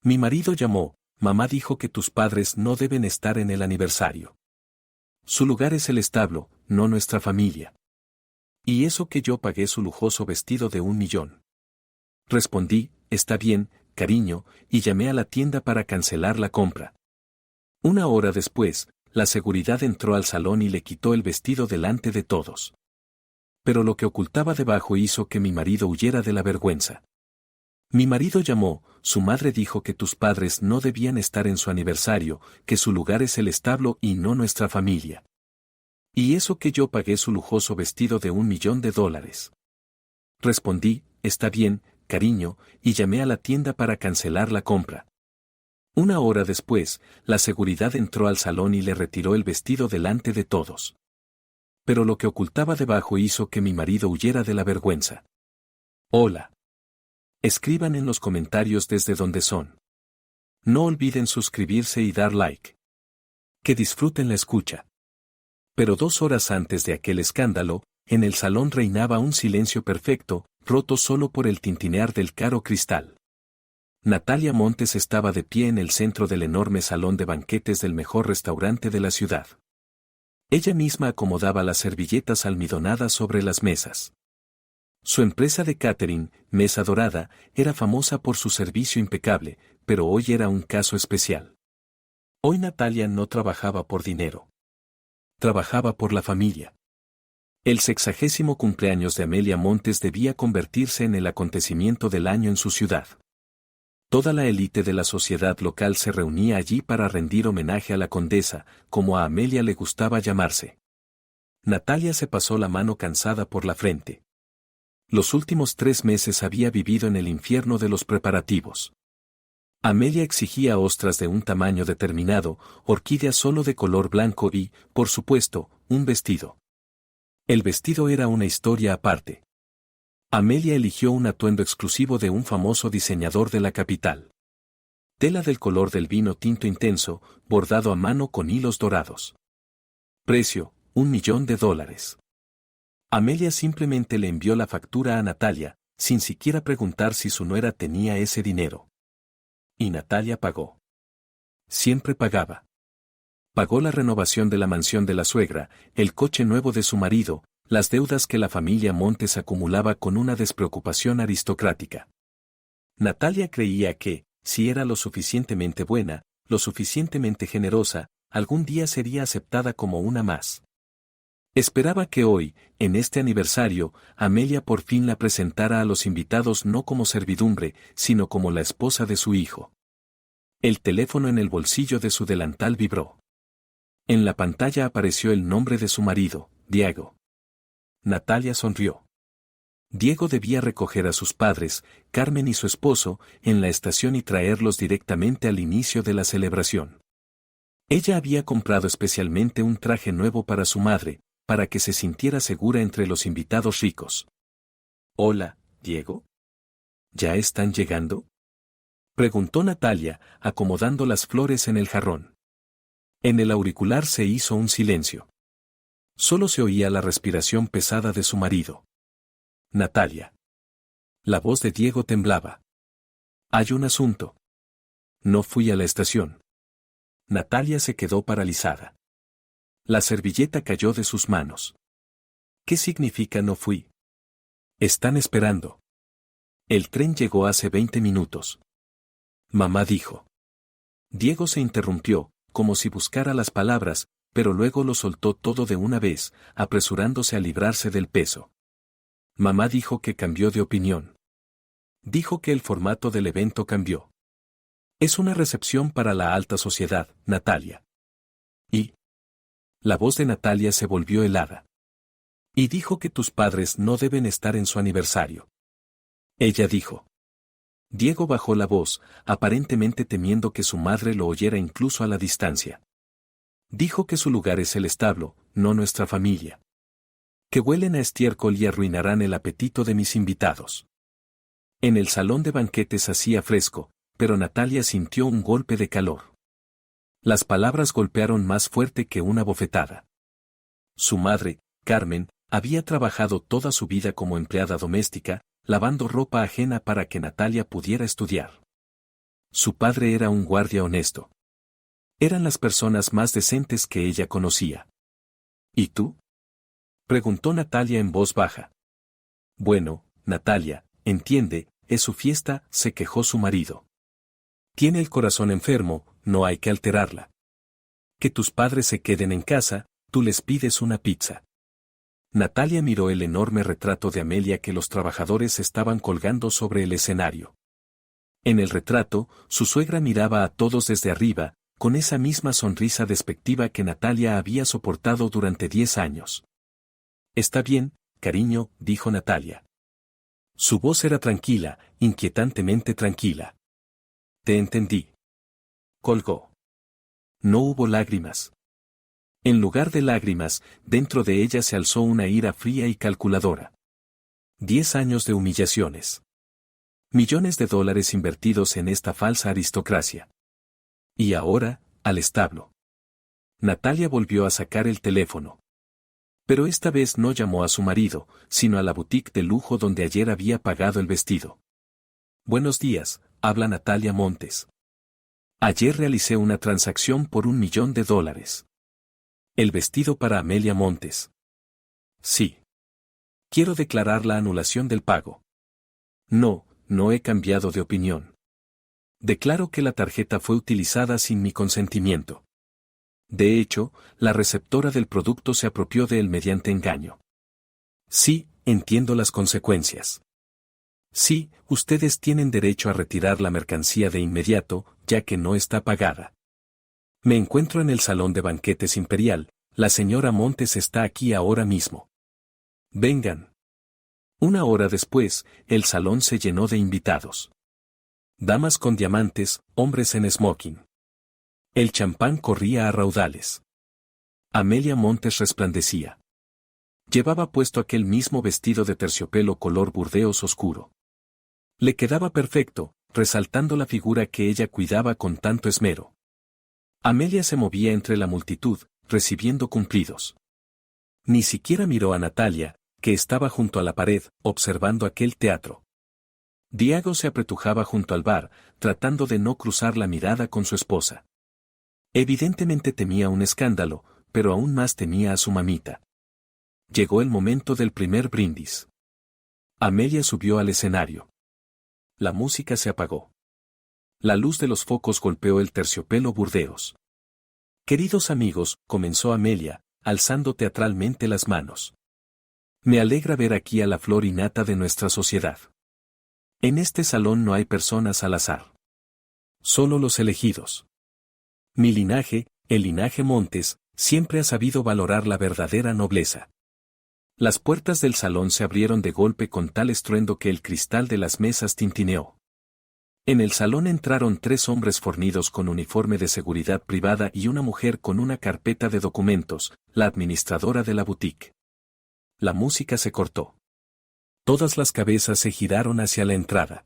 Mi marido llamó, mamá dijo que tus padres no deben estar en el aniversario. Su lugar es el establo, no nuestra familia. Y eso que yo pagué su lujoso vestido de 1 millón. Respondí, está bien, cariño, y llamé a la tienda para cancelar la compra. 1 hora después, la seguridad entró al salón y le quitó el vestido delante de todos. Pero lo que ocultaba debajo hizo que mi marido huyera de la vergüenza. Mi marido llamó, su madre dijo que tus padres no debían estar en su aniversario, que su lugar es el establo y no nuestra familia. Y eso que yo pagué su lujoso vestido de $1 millón. Respondí, está bien, cariño, y llamé a la tienda para cancelar la compra. 1 hora después, la seguridad entró al salón y le retiró el vestido delante de todos. Pero lo que ocultaba debajo hizo que mi marido huyera de la vergüenza. Hola. Escriban en los comentarios desde donde son. No olviden suscribirse y dar like. Que disfruten la escucha. Pero 2 horas antes de aquel escándalo, en el salón reinaba un silencio perfecto, roto solo por el tintinear del caro cristal. Natalia Montes estaba de pie en el centro del enorme salón de banquetes del mejor restaurante de la ciudad. Ella misma acomodaba las servilletas almidonadas sobre las mesas. Su empresa de catering, Mesa Dorada, era famosa por su servicio impecable, pero hoy era un caso especial. Hoy Natalia no trabajaba por dinero. Trabajaba por la familia. El 60º cumpleaños de Amelia Montes debía convertirse en el acontecimiento del año en su ciudad. Toda la élite de la sociedad local se reunía allí para rendir homenaje a la condesa, como a Amelia le gustaba llamarse. Natalia se pasó la mano cansada por la frente. Los últimos 3 meses había vivido en el infierno de los preparativos. Amelia exigía ostras de un tamaño determinado, orquídeas solo de color blanco y, por supuesto, un vestido. El vestido era una historia aparte. Amelia eligió un atuendo exclusivo de un famoso diseñador de la capital. Tela del color del vino tinto intenso, bordado a mano con hilos dorados. Precio, $1 millón. Amelia simplemente le envió la factura a Natalia, sin siquiera preguntar si su nuera tenía ese dinero. Y Natalia pagó. Siempre pagaba. Pagó la renovación de la mansión de la suegra, el coche nuevo de su marido, las deudas que la familia Montes acumulaba con una despreocupación aristocrática. Natalia creía que, si era lo suficientemente buena, lo suficientemente generosa, algún día sería aceptada como una más. Esperaba que hoy, en este aniversario, Amelia por fin la presentara a los invitados no como servidumbre, sino como la esposa de su hijo. El teléfono en el bolsillo de su delantal vibró. En la pantalla apareció el nombre de su marido, Diego. Natalia sonrió. Diego debía recoger a sus padres, Carmen y su esposo, en la estación y traerlos directamente al inicio de la celebración. Ella había comprado especialmente un traje nuevo para su madre, para que se sintiera segura entre los invitados ricos. Hola, Diego. ¿Ya están llegando? Preguntó Natalia, acomodando las flores en el jarrón. En el auricular se hizo un silencio. Solo se oía la respiración pesada de su marido. Natalia. La voz de Diego temblaba. Hay un asunto. No fui a la estación. Natalia se quedó paralizada. La servilleta cayó de sus manos. ¿Qué significa no fui? Están esperando. El tren llegó hace 20 minutos. Mamá dijo. Diego se interrumpió, como si buscara las palabras, pero luego lo soltó todo de una vez, apresurándose a librarse del peso. Mamá dijo que cambió de opinión. Dijo que el formato del evento cambió. Es una recepción para la alta sociedad, Natalia. ¿Y? La voz de Natalia se volvió helada. Y dijo que tus padres no deben estar en su aniversario. Ella dijo. Diego bajó la voz, aparentemente temiendo que su madre lo oyera incluso a la distancia. Dijo que su lugar es el establo, no nuestra familia. Que huelen a estiércol y arruinarán el apetito de mis invitados. En el salón de banquetes hacía fresco, pero Natalia sintió un golpe de calor. Las palabras golpearon más fuerte que una bofetada. Su madre, Carmen, había trabajado toda su vida como empleada doméstica, lavando ropa ajena para que Natalia pudiera estudiar. Su padre era un guardia honesto. Eran las personas más decentes que ella conocía. ¿Y tú? Preguntó Natalia en voz baja. Bueno, Natalia, entiende, es su fiesta, se quejó su marido. Tiene el corazón enfermo, no hay que alterarla. Que tus padres se queden en casa, tú les pides una pizza. Natalia miró el enorme retrato de Amelia que los trabajadores estaban colgando sobre el escenario. En el retrato, su suegra miraba a todos desde arriba, con esa misma sonrisa despectiva que Natalia había soportado durante 10 años. Está bien, cariño, dijo Natalia. Su voz era tranquila, inquietantemente tranquila. Te entendí. Colgó. No hubo lágrimas. En lugar de lágrimas, dentro de ella se alzó una ira fría y calculadora. 10 años de humillaciones. Millones de dólares invertidos en esta falsa aristocracia. Y ahora, al establo. Natalia volvió a sacar el teléfono. Pero esta vez no llamó a su marido, sino a la boutique de lujo donde ayer había pagado el vestido. Buenos días, habla Natalia Montes. Ayer realicé una transacción por $1 millón. El vestido para Amelia Montes. Sí. Quiero declarar la anulación del pago. No, no he cambiado de opinión. Declaro que la tarjeta fue utilizada sin mi consentimiento. De hecho, la receptora del producto se apropió de él mediante engaño. Sí, entiendo las consecuencias. Sí, ustedes tienen derecho a retirar la mercancía de inmediato, ya que no está pagada. Me encuentro en el salón de banquetes imperial, la señora Montes está aquí ahora mismo. Vengan. 1 hora después, el salón se llenó de invitados. Damas con diamantes, hombres en smoking. El champán corría a raudales. Amelia Montes resplandecía. Llevaba puesto aquel mismo vestido de terciopelo color burdeos oscuro. Le quedaba perfecto, resaltando la figura que ella cuidaba con tanto esmero. Amelia se movía entre la multitud, recibiendo cumplidos. Ni siquiera miró a Natalia, que estaba junto a la pared, observando aquel teatro. Diego se apretujaba junto al bar, tratando de no cruzar la mirada con su esposa. Evidentemente temía un escándalo, pero aún más temía a su mamita. Llegó el momento del primer brindis. Amelia subió al escenario. La música se apagó. La luz de los focos golpeó el terciopelo burdeos. Queridos amigos, comenzó Amelia, alzando teatralmente las manos. Me alegra ver aquí a la flor y nata de nuestra sociedad. En este salón no hay personas al azar. Solo los elegidos. Mi linaje, el linaje Montes, siempre ha sabido valorar la verdadera nobleza. Las puertas del salón se abrieron de golpe con tal estruendo que el cristal de las mesas tintineó. En el salón entraron 3 hombres fornidos con uniforme de seguridad privada y una mujer con una carpeta de documentos, la administradora de la boutique. La música se cortó. Todas las cabezas se giraron hacia la entrada.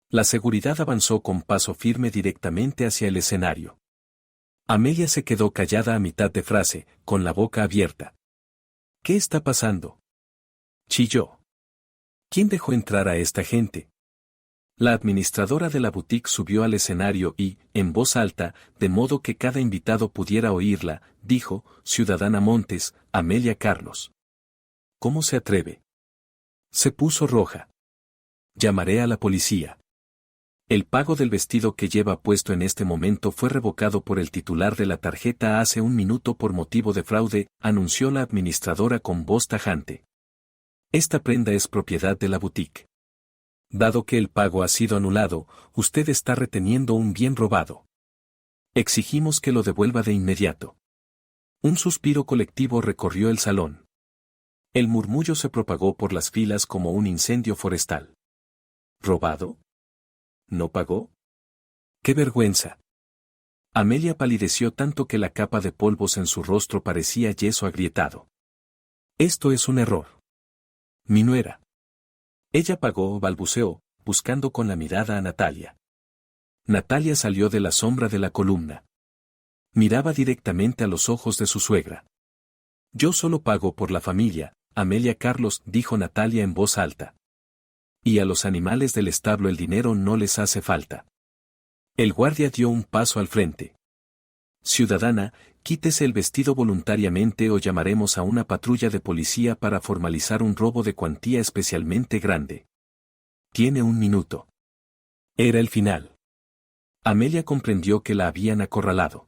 La seguridad avanzó con paso firme directamente hacia el escenario. Amelia se quedó callada a mitad de frase, con la boca abierta. ¿Qué está pasando?, chilló. ¿Quién dejó entrar a esta gente? La administradora de la boutique subió al escenario y, en voz alta, de modo que cada invitado pudiera oírla, dijo, Ciudadana Montes, Amelia Carlos. ¿Cómo se atreve? Se puso roja. Llamaré a la policía. El pago del vestido que lleva puesto en este momento fue revocado por el titular de la tarjeta hace 1 minuto por motivo de fraude, anunció la administradora con voz tajante. Esta prenda es propiedad de la boutique. Dado que el pago ha sido anulado, usted está reteniendo un bien robado. Exigimos que lo devuelva de inmediato. Un suspiro colectivo recorrió el salón. El murmullo se propagó por las filas como un incendio forestal. ¿Robado? ¿No pagó? ¡Qué vergüenza! Amelia palideció tanto que la capa de polvos en su rostro parecía yeso agrietado. Esto es un error. Mi nuera. Ella pagó, balbuceó, buscando con la mirada a Natalia. Natalia salió de la sombra de la columna. Miraba directamente a los ojos de su suegra. Yo solo pago por la familia, Amelia Carlos, dijo Natalia en voz alta. Y a los animales del establo el dinero no les hace falta. El guardia dio un paso al frente. Ciudadana, quítese el vestido voluntariamente o llamaremos a una patrulla de policía para formalizar un robo de cuantía especialmente grande. Tiene 1 minuto. Era el final. Amelia comprendió que la habían acorralado.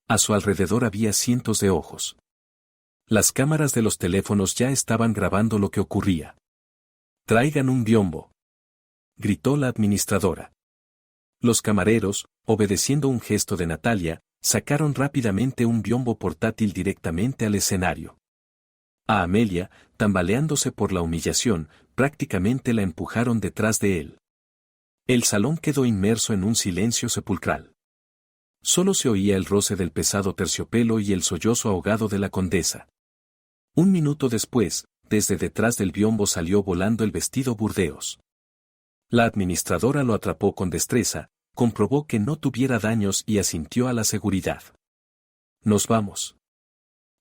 A su alrededor había cientos de ojos. Las cámaras de los teléfonos ya estaban grabando lo que ocurría. «Traigan un biombo», gritó la administradora. Los camareros, obedeciendo un gesto de Natalia, sacaron rápidamente un biombo portátil directamente al escenario. A Amelia, tambaleándose por la humillación, prácticamente la empujaron detrás de él. El salón quedó inmerso en un silencio sepulcral. Solo se oía el roce del pesado terciopelo y el sollozo ahogado de la condesa. 1 minuto después, desde detrás del biombo salió volando el vestido Burdeos. La administradora lo atrapó con destreza, comprobó que no tuviera daños y asintió a la seguridad. «Nos vamos».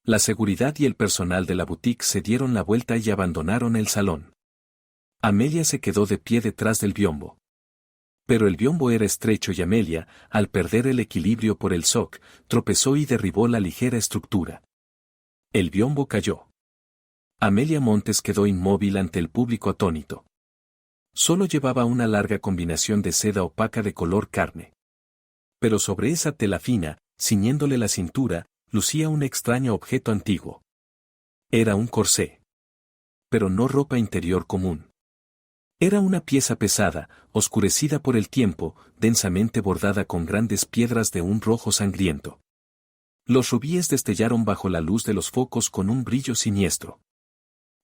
La seguridad y el personal de la boutique se dieron la vuelta y abandonaron el salón. Amelia se quedó de pie detrás del biombo. Pero el biombo era estrecho y Amelia, al perder el equilibrio por el shock, tropezó y derribó la ligera estructura. El biombo cayó. Amelia Montes quedó inmóvil ante el público atónito. Solo llevaba una larga combinación de seda opaca de color carne. Pero sobre esa tela fina, ciñéndole la cintura, lucía un extraño objeto antiguo. Era un corsé. Pero no ropa interior común. Era una pieza pesada, oscurecida por el tiempo, densamente bordada con grandes piedras de un rojo sangriento. Los rubíes destellaron bajo la luz de los focos con un brillo siniestro.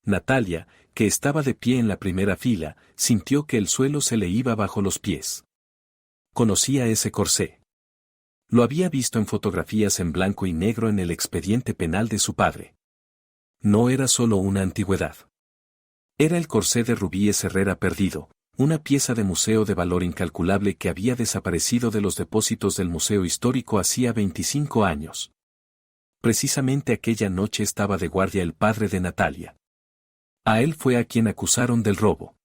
Natalia, que estaba de pie en la primera fila, sintió que el suelo se le iba bajo los pies. Conocía ese corsé. Lo había visto en fotografías en blanco y negro en el expediente penal de su padre. No era solo una antigüedad. Era el corsé de Rubíes Herrera perdido, una pieza de museo de valor incalculable que había desaparecido de los depósitos del Museo Histórico hacía 25 años. Precisamente aquella noche estaba de guardia el padre de Natalia. A él fue a quien acusaron del robo.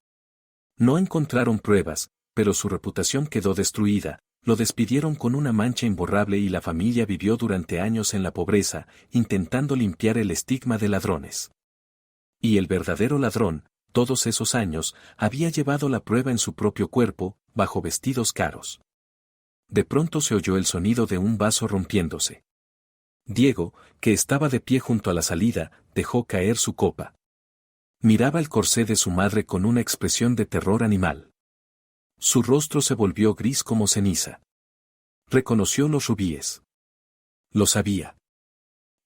No encontraron pruebas, pero su reputación quedó destruida, lo despidieron con una mancha imborrable y la familia vivió durante años en la pobreza, intentando limpiar el estigma de ladrones. Y el verdadero ladrón, todos esos años, había llevado la prueba en su propio cuerpo, bajo vestidos caros. De pronto se oyó el sonido de un vaso rompiéndose. Diego, que estaba de pie junto a la salida, dejó caer su copa. Miraba el corsé de su madre con una expresión de terror animal. Su rostro se volvió gris como ceniza. Reconoció los rubíes. Lo sabía.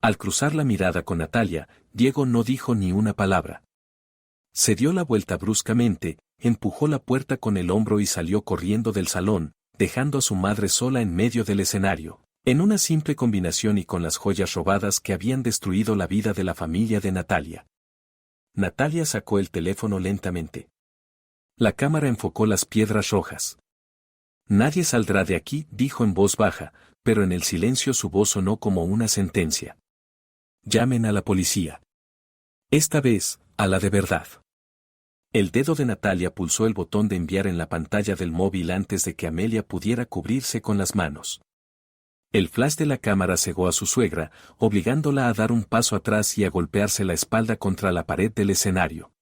Al cruzar la mirada con Natalia, Diego no dijo ni una palabra. Se dio la vuelta bruscamente, empujó la puerta con el hombro y salió corriendo del salón, dejando a su madre sola en medio del escenario, en una simple combinación y con las joyas robadas que habían destruido la vida de la familia de Natalia. Natalia sacó el teléfono lentamente. La cámara enfocó las piedras rojas. «Nadie saldrá de aquí», dijo en voz baja, pero en el silencio su voz sonó como una sentencia. «Llamen a la policía. Esta vez, a la de verdad». El dedo de Natalia pulsó el botón de enviar en la pantalla del móvil antes de que Amelia pudiera cubrirse con las manos. El flash de la cámara cegó a su suegra, obligándola a dar un paso atrás y a golpearse la espalda contra la pared del escenario.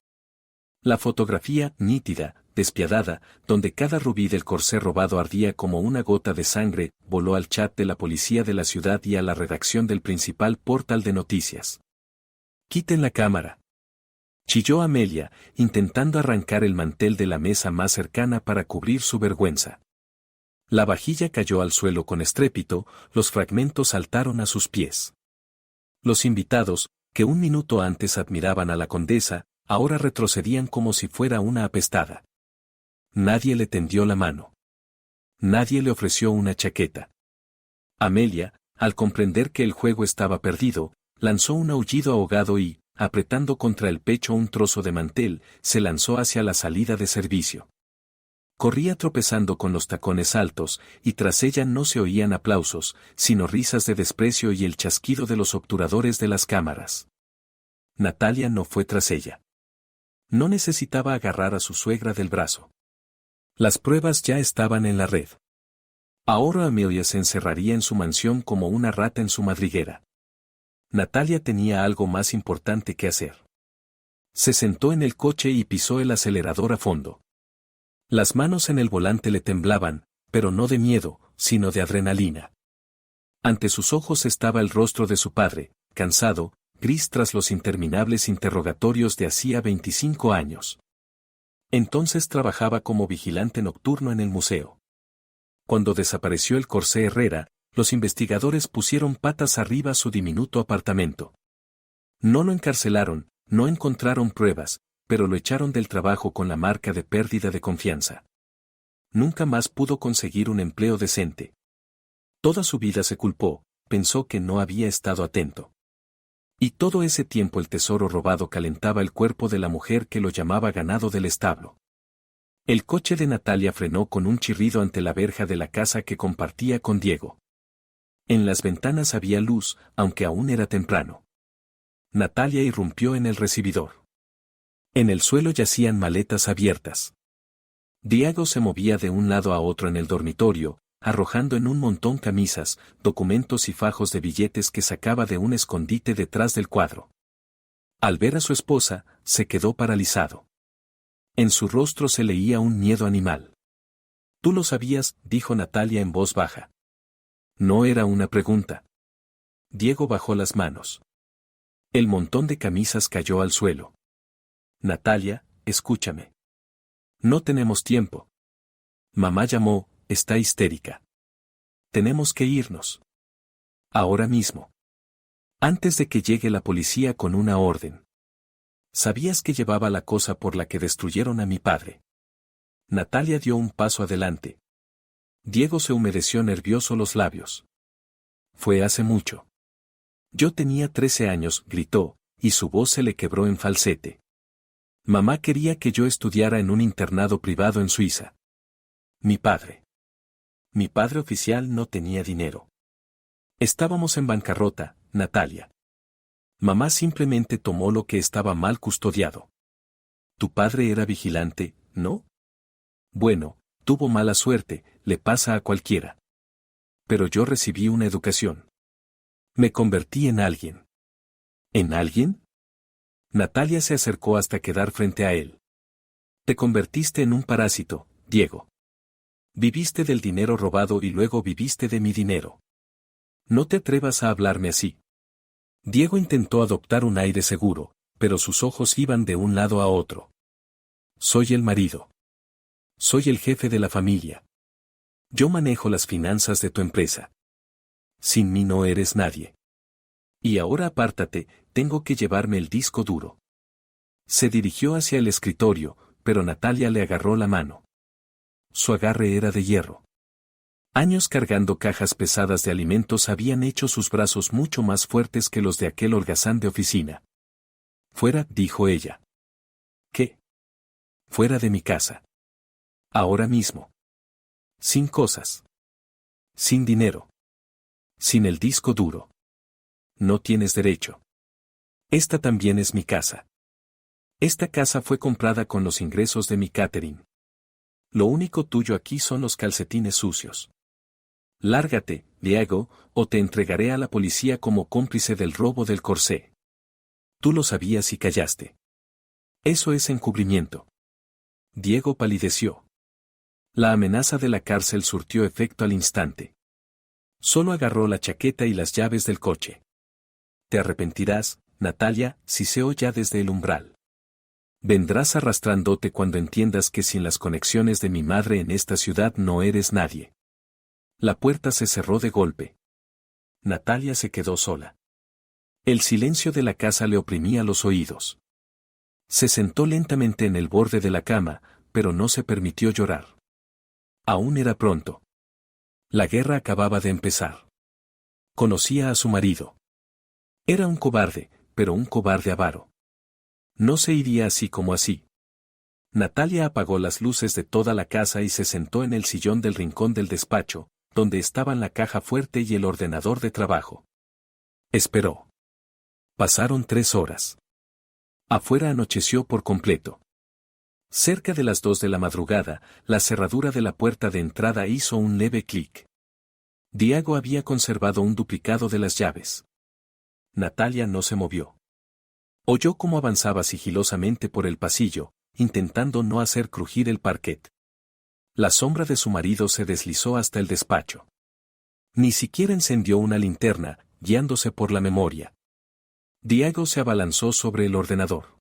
La fotografía, nítida, despiadada, donde cada rubí del corsé robado ardía como una gota de sangre, voló al chat de la policía de la ciudad y a la redacción del principal portal de noticias. «Quiten la cámara», chilló Amelia, intentando arrancar el mantel de la mesa más cercana para cubrir su vergüenza. La vajilla cayó al suelo con estrépito, los fragmentos saltaron a sus pies. Los invitados, que 1 minuto antes admiraban a la condesa, ahora retrocedían como si fuera una apestada. Nadie le tendió la mano. Nadie le ofreció una chaqueta. Amelia, al comprender que el juego estaba perdido, lanzó un aullido ahogado y, apretando contra el pecho un trozo de mantel, se lanzó hacia la salida de servicio. Corría tropezando con los tacones altos, y tras ella no se oían aplausos, sino risas de desprecio y el chasquido de los obturadores de las cámaras. Natalia no fue tras ella. No necesitaba agarrar a su suegra del brazo. Las pruebas ya estaban en la red. Ahora Amelia se encerraría en su mansión como una rata en su madriguera. Natalia tenía algo más importante que hacer. Se sentó en el coche y pisó el acelerador a fondo. Las manos en el volante le temblaban, pero no de miedo, sino de adrenalina. Ante sus ojos estaba el rostro de su padre, cansado, gris tras los interminables interrogatorios de hacía 25 años. Entonces trabajaba como vigilante nocturno en el museo. Cuando desapareció el Corsé Herrera, los investigadores pusieron patas arriba su diminuto apartamento. No lo encarcelaron, no encontraron pruebas, pero lo echaron del trabajo con la marca de pérdida de confianza. Nunca más pudo conseguir un empleo decente. Toda su vida se culpó, pensó que no había estado atento. Y todo ese tiempo el tesoro robado calentaba el cuerpo de la mujer que lo llamaba ganado del establo. El coche de Natalia frenó con un chirrido ante la verja de la casa que compartía con Diego. En las ventanas había luz, aunque aún era temprano. Natalia irrumpió en el recibidor. En el suelo yacían maletas abiertas. Diego se movía de un lado a otro en el dormitorio, arrojando en un montón camisas, documentos y fajos de billetes que sacaba de un escondite detrás del cuadro. Al ver a su esposa, se quedó paralizado. En su rostro se leía un miedo animal. «Tú lo sabías», dijo Natalia en voz baja. No era una pregunta. Diego bajó las manos. El montón de camisas cayó al suelo. «Natalia, escúchame. No tenemos tiempo. Mamá llamó, está histérica. Tenemos que irnos. Ahora mismo. Antes de que llegue la policía con una orden. ¿Sabías que llevaba la cosa por la que destruyeron a mi padre?» Natalia dio un paso adelante. Diego se humedeció nervioso los labios. «Fue hace mucho. Yo tenía 13 años», gritó, y su voz se le quebró en falsete. «Mamá quería que yo estudiara en un internado privado en Suiza. Mi padre oficial no tenía dinero. Estábamos en bancarrota, Natalia. Mamá simplemente tomó lo que estaba mal custodiado. Tu padre era vigilante, ¿no? Bueno, tuvo mala suerte, le pasa a cualquiera. Pero yo recibí una educación. Me convertí en alguien». ¿En alguien? Natalia se acercó hasta quedar frente a él. Te convertiste en un parásito, Diego. Viviste del dinero robado y luego viviste de mi dinero. No te atrevas a hablarme así. Diego intentó adoptar un aire seguro, pero sus ojos iban de un lado a otro. Soy el marido. Soy el jefe de la familia. Yo manejo las finanzas de tu empresa. Sin mí no eres nadie. Y ahora apártate, tengo que llevarme el disco duro. Se dirigió hacia el escritorio, pero Natalia le agarró la mano. Su agarre era de hierro. Años cargando cajas pesadas de alimentos habían hecho sus brazos mucho más fuertes que los de aquel holgazán de oficina. Fuera, dijo ella. ¿Qué? Fuera de mi casa. Ahora mismo. Sin cosas. Sin dinero. Sin el disco duro. No tienes derecho. Esta también es mi casa. Esta casa fue comprada con los ingresos de mi catering. Lo único tuyo aquí son los calcetines sucios. Lárgate, Diego, o te entregaré a la policía como cómplice del robo del corsé. Tú lo sabías y callaste. Eso es encubrimiento. Diego palideció. La amenaza de la cárcel surtió efecto al instante. Solo agarró la chaqueta y las llaves del coche. Te arrepentirás, Natalia, siseó ya desde el umbral. Vendrás arrastrándote cuando entiendas que sin las conexiones de mi madre en esta ciudad no eres nadie. La puerta se cerró de golpe. Natalia se quedó sola. El silencio de la casa le oprimía los oídos. Se sentó lentamente en el borde de la cama, pero no se permitió llorar. Aún era pronto. La guerra acababa de empezar. Conocía a su marido. Era un cobarde, pero un cobarde avaro. No se iría así como así. Natalia apagó las luces de toda la casa y se sentó en el sillón del rincón del despacho, donde estaban la caja fuerte y el ordenador de trabajo. Esperó. Pasaron 3 horas. Afuera anocheció por completo. Cerca de las 2 de la madrugada, la cerradura de la puerta de entrada hizo un leve clic. Diego había conservado un duplicado de las llaves. Natalia no se movió. Oyó cómo avanzaba sigilosamente por el pasillo, intentando no hacer crujir el parquet. La sombra de su marido se deslizó hasta el despacho. Ni siquiera encendió una linterna, guiándose por la memoria. Diego se abalanzó sobre el ordenador.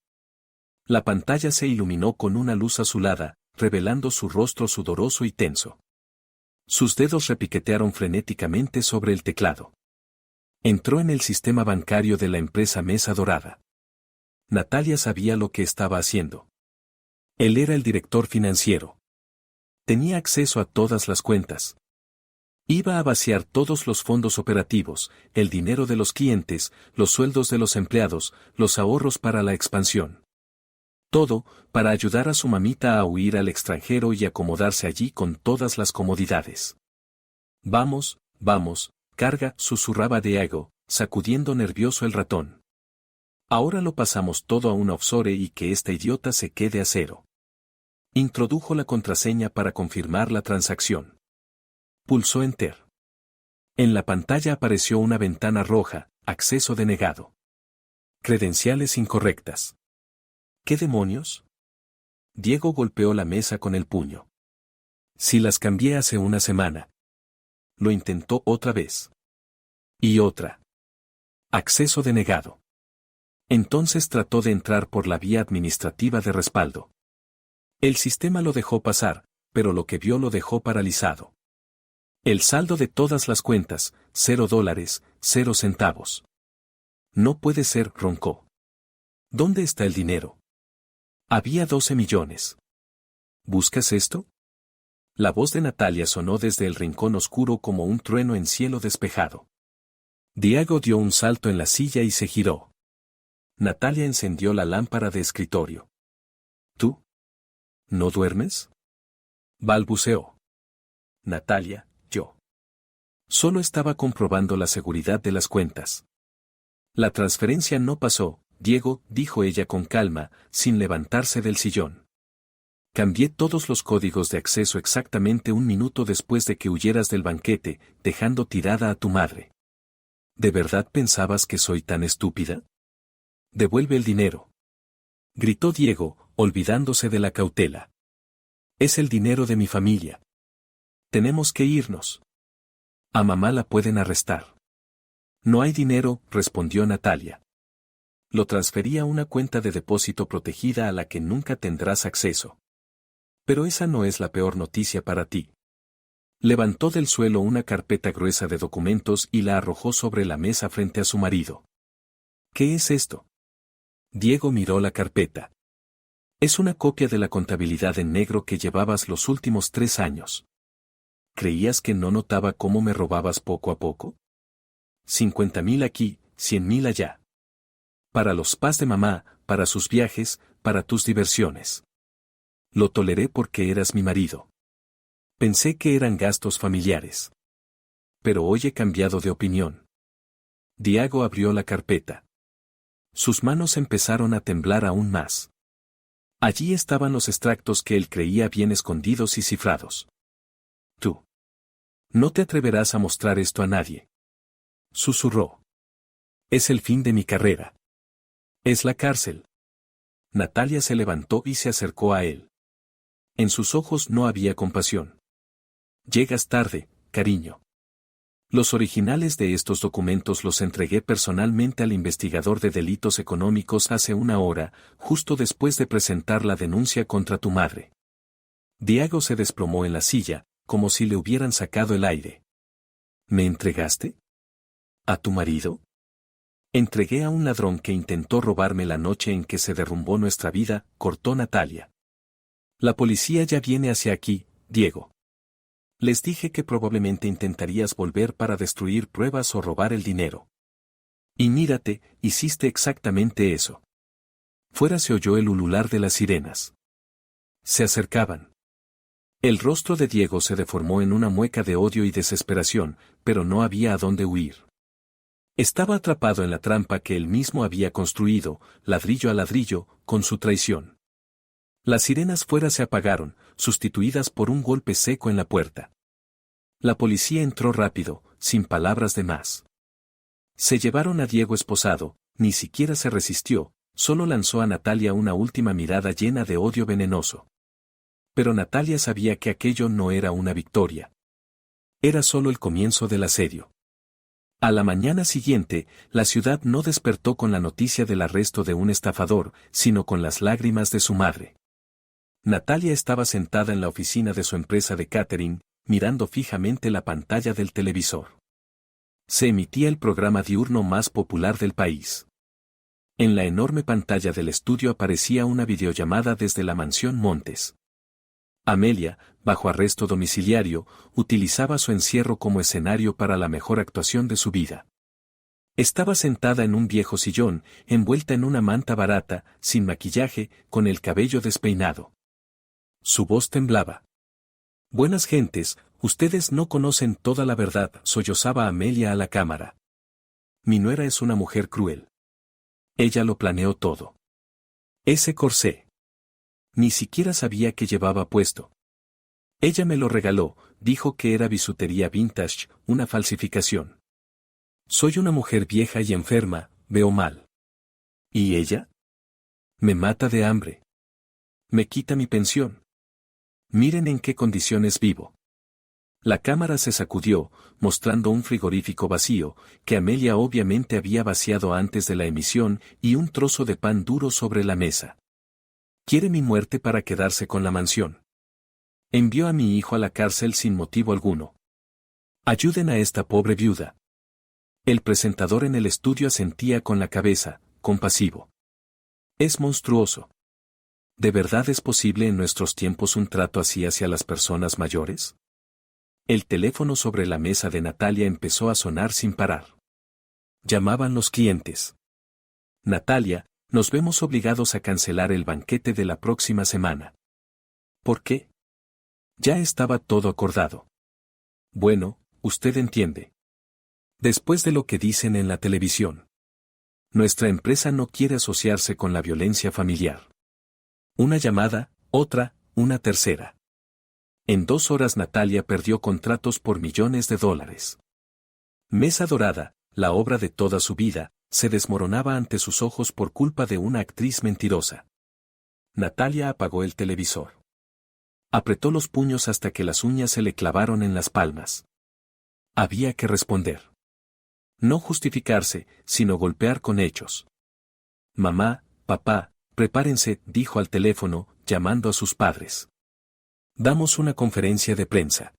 La pantalla se iluminó con una luz azulada, revelando su rostro sudoroso y tenso. Sus dedos repiquetearon frenéticamente sobre el teclado. Entró en el sistema bancario de la empresa Mesa Dorada. Natalia sabía lo que estaba haciendo. Él era el director financiero. Tenía acceso a todas las cuentas. Iba a vaciar todos los fondos operativos, el dinero de los clientes, los sueldos de los empleados, los ahorros para la expansión. Todo, para ayudar a su mamita a huir al extranjero y acomodarse allí con todas las comodidades. Vamos, vamos, carga, susurraba Diego, sacudiendo nervioso el ratón. Ahora lo pasamos todo a una offshore y que esta idiota se quede a cero. Introdujo la contraseña para confirmar la transacción. Pulsó Enter. En la pantalla apareció una ventana roja, acceso denegado. Credenciales incorrectas. ¿Qué demonios? Diego golpeó la mesa con el puño. Si las cambié hace una semana. Lo intentó otra vez. Y otra. Acceso denegado. Entonces trató de entrar por la vía administrativa de respaldo. El sistema lo dejó pasar, pero lo que vio lo dejó paralizado. El saldo de todas las cuentas, $0, 0 centavos. No puede ser, roncó. ¿Dónde está el dinero? Había 12 millones. ¿Buscas esto? La voz de Natalia sonó desde el rincón oscuro como un trueno en cielo despejado. Diego dio un salto en la silla y se giró. Natalia encendió la lámpara de escritorio. ¿Tú? ¿No duermes? Balbuceó. Natalia, yo. Solo estaba comprobando la seguridad de las cuentas. La transferencia no pasó, Diego, dijo ella con calma, sin levantarse del sillón. Cambié todos los códigos de acceso exactamente un minuto después de que huyeras del banquete, dejando tirada a tu madre. ¿De verdad pensabas que soy tan estúpida? Devuelve el dinero. Gritó Diego, olvidándose de la cautela. Es el dinero de mi familia. Tenemos que irnos. A mamá la pueden arrestar. No hay dinero, respondió Natalia. Lo transferí a una cuenta de depósito protegida a la que nunca tendrás acceso. Pero esa no es la peor noticia para ti. Levantó del suelo una carpeta gruesa de documentos y la arrojó sobre la mesa frente a su marido. ¿Qué es esto? Diego miró la carpeta. Es una copia de la contabilidad en negro que llevabas los últimos 3 años. ¿Creías que no notaba cómo me robabas poco a poco? 50.000 aquí, 100.000 allá. Para los spas de mamá, para sus viajes, para tus diversiones. Lo toleré porque eras mi marido. Pensé que eran gastos familiares. Pero hoy he cambiado de opinión. Diego abrió la carpeta. Sus manos empezaron a temblar aún más. Allí estaban los extractos que él creía bien escondidos y cifrados. Tú. No te atreverás a mostrar esto a nadie. Susurró. Es el fin de mi carrera. Es la cárcel. Natalia se levantó y se acercó a él. En sus ojos no había compasión. Llegas tarde, cariño. Los originales de estos documentos los entregué personalmente al investigador de delitos económicos hace 1 hora, justo después de presentar la denuncia contra tu madre. Diego se desplomó en la silla, como si le hubieran sacado el aire. ¿Me entregaste? ¿A tu marido? Entregué a un ladrón que intentó robarme la noche en que se derrumbó nuestra vida, cortó Natalia. La policía ya viene hacia aquí, Diego. Les dije que probablemente intentarías volver para destruir pruebas o robar el dinero. Y mírate, hiciste exactamente eso. Fuera se oyó el ulular de las sirenas. Se acercaban. El rostro de Diego se deformó en una mueca de odio y desesperación, pero no había a dónde huir. Estaba atrapado en la trampa que él mismo había construido, ladrillo a ladrillo, con su traición. Las sirenas fuera se apagaron, sustituidas por un golpe seco en la puerta. La policía entró rápido, sin palabras de más. Se llevaron a Diego esposado, ni siquiera se resistió, solo lanzó a Natalia una última mirada llena de odio venenoso. Pero Natalia sabía que aquello no era una victoria. Era solo el comienzo del asedio. A la mañana siguiente, la ciudad no despertó con la noticia del arresto de un estafador, sino con las lágrimas de su madre. Natalia estaba sentada en la oficina de su empresa de catering, mirando fijamente la pantalla del televisor. Se emitía el programa diurno más popular del país. En la enorme pantalla del estudio aparecía una videollamada desde la mansión Montes. Amelia, bajo arresto domiciliario, utilizaba su encierro como escenario para la mejor actuación de su vida. Estaba sentada en un viejo sillón, envuelta en una manta barata, sin maquillaje, con el cabello despeinado. Su voz temblaba. Buenas gentes, ustedes no conocen toda la verdad, sollozaba Amelia a la cámara. Mi nuera es una mujer cruel. Ella lo planeó todo. Ese corsé. Ni siquiera sabía que llevaba puesto. Ella me lo regaló, dijo que era bisutería vintage, una falsificación. Soy una mujer vieja y enferma, veo mal. ¿Y ella? Me mata de hambre. Me quita mi pensión. Miren en qué condiciones vivo. La cámara se sacudió, mostrando un frigorífico vacío, que Amelia obviamente había vaciado antes de la emisión, y un trozo de pan duro sobre la mesa. Quiere mi muerte para quedarse con la mansión. Envió a mi hijo a la cárcel sin motivo alguno. Ayuden a esta pobre viuda. El presentador en el estudio asentía con la cabeza, compasivo. Es monstruoso. ¿De verdad es posible en nuestros tiempos un trato así hacia las personas mayores? El teléfono sobre la mesa de Natalia empezó a sonar sin parar. Llamaban los clientes. Natalia, nos vemos obligados a cancelar el banquete de la próxima semana. ¿Por qué? Ya estaba todo acordado. Bueno, usted entiende. Después de lo que dicen en la televisión. Nuestra empresa no quiere asociarse con la violencia familiar. Una llamada, otra, una tercera. En 2 horas Natalia perdió contratos por millones de dólares. Mesa Dorada, la obra de toda su vida, se desmoronaba ante sus ojos por culpa de una actriz mentirosa. Natalia apagó el televisor. Apretó los puños hasta que las uñas se le clavaron en las palmas. Había que responder. No justificarse, sino golpear con hechos. Mamá, papá, prepárense, dijo al teléfono, llamando a sus padres. Damos una conferencia de prensa.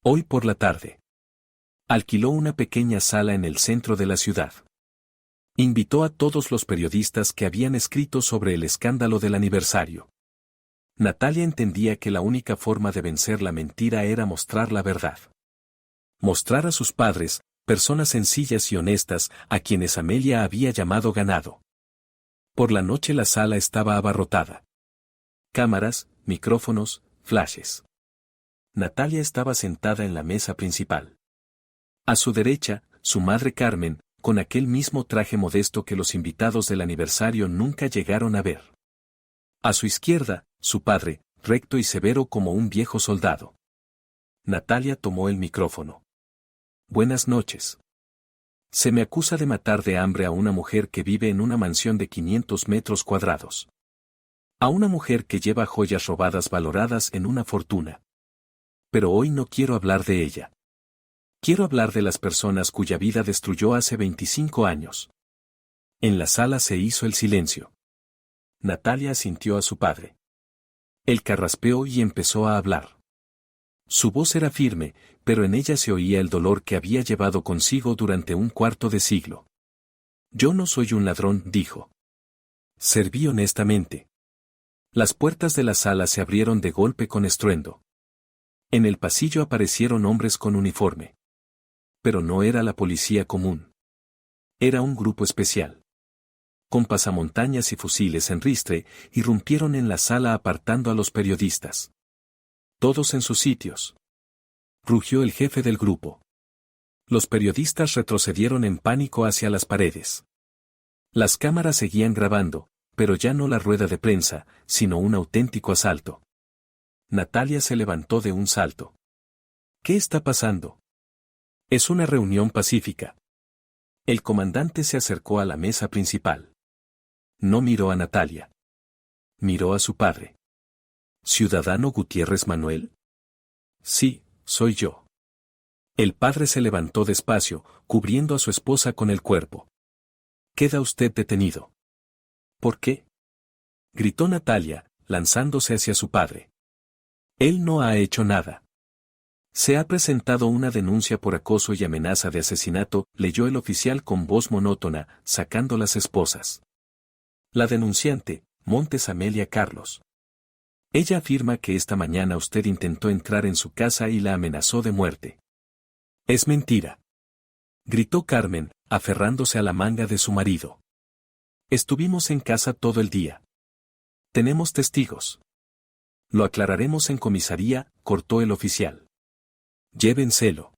Hoy por la tarde. Alquiló una pequeña sala en el centro de la ciudad. Invitó a todos los periodistas que habían escrito sobre el escándalo del aniversario. Natalia entendía que la única forma de vencer la mentira era mostrar la verdad. Mostrar a sus padres, personas sencillas y honestas, a quienes Amelia había llamado ganado. Por la noche la sala estaba abarrotada. Cámaras, micrófonos, flashes. Natalia estaba sentada en la mesa principal. A su derecha, su madre Carmen, con aquel mismo traje modesto que los invitados del aniversario nunca llegaron a ver. A su izquierda, su padre, recto y severo como un viejo soldado. Natalia tomó el micrófono. Buenas noches. Se me acusa de matar de hambre a una mujer que vive en una mansión de 500 metros cuadrados. A una mujer que lleva joyas robadas valoradas en una fortuna. Pero hoy no quiero hablar de ella. Quiero hablar de las personas cuya vida destruyó hace 25 años. En la sala se hizo el silencio. Natalia asintió a su padre. Él carraspeó y empezó a hablar. Su voz era firme, pero en ella se oía el dolor que había llevado consigo durante un cuarto de siglo. Yo no soy un ladrón, dijo. Serví honestamente. Las puertas de la sala se abrieron de golpe con estruendo. En el pasillo aparecieron hombres con uniforme. Pero no era la policía común. Era un grupo especial. Con pasamontañas y fusiles en ristre, irrumpieron en la sala apartando a los periodistas. Todos en sus sitios. Rugió el jefe del grupo. Los periodistas retrocedieron en pánico hacia las paredes. Las cámaras seguían grabando, pero ya no la rueda de prensa, sino un auténtico asalto. Natalia se levantó de un salto. ¿Qué está pasando? Es una reunión pacífica. El comandante se acercó a la mesa principal. No miró a Natalia. Miró a su padre. ¿Ciudadano Gutiérrez Manuel? Sí, soy yo. El padre se levantó despacio, cubriendo a su esposa con el cuerpo. Queda usted detenido. ¿Por qué? Gritó Natalia, lanzándose hacia su padre. Él no ha hecho nada. Se ha presentado una denuncia por acoso y amenaza de asesinato, leyó el oficial con voz monótona, sacando las esposas. La denunciante, Montes Amelia Carlos. Ella afirma que esta mañana usted intentó entrar en su casa y la amenazó de muerte. Es mentira. Gritó Carmen, aferrándose a la manga de su marido. Estuvimos en casa todo el día. Tenemos testigos. Lo aclararemos en comisaría, cortó el oficial. Llévenselo.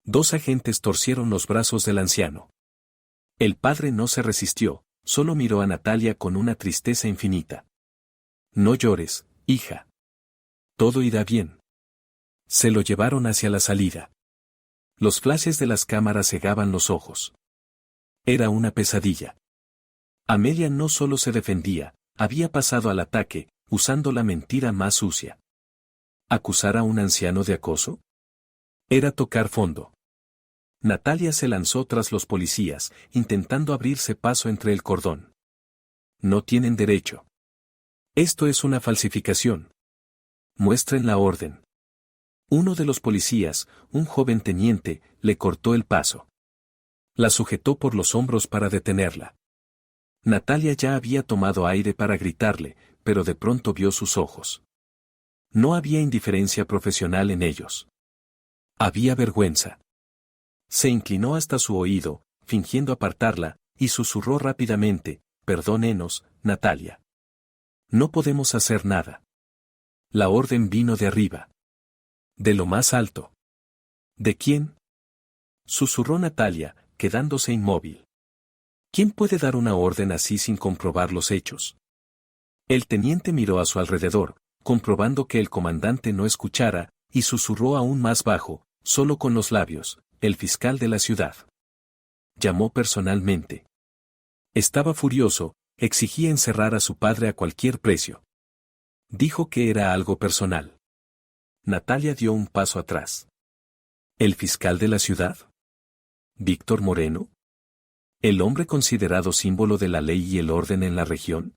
Dos agentes torcieron los brazos del anciano. El padre no se resistió, solo miró a Natalia con una tristeza infinita. No llores, hija. Todo irá bien. Se lo llevaron hacia la salida. Los flashes de las cámaras cegaban los ojos. Era una pesadilla. Amelia no solo se defendía, había pasado al ataque, usando la mentira más sucia. ¿Acusar a un anciano de acoso? Era tocar fondo. Natalia se lanzó tras los policías, intentando abrirse paso entre el cordón. No tienen derecho. Esto es una falsificación. Muestren la orden. Uno de los policías, un joven teniente, le cortó el paso. La sujetó por los hombros para detenerla. Natalia ya había tomado aire para gritarle, pero de pronto vio sus ojos. No había indiferencia profesional en ellos. Había vergüenza. Se inclinó hasta su oído, fingiendo apartarla, y susurró rápidamente, perdónenos, Natalia. No podemos hacer nada. La orden vino de arriba. De lo más alto. ¿De quién? Susurró Natalia, quedándose inmóvil. ¿Quién puede dar una orden así sin comprobar los hechos? El teniente miró a su alrededor, comprobando que el comandante no escuchara, y susurró aún más bajo, solo con los labios, el fiscal de la ciudad. Llamó personalmente. Estaba furioso, exigía encerrar a su padre a cualquier precio. Dijo que era algo personal. Natalia dio un paso atrás. ¿El fiscal de la ciudad? ¿Víctor Moreno? ¿El hombre considerado símbolo de la ley y el orden en la región?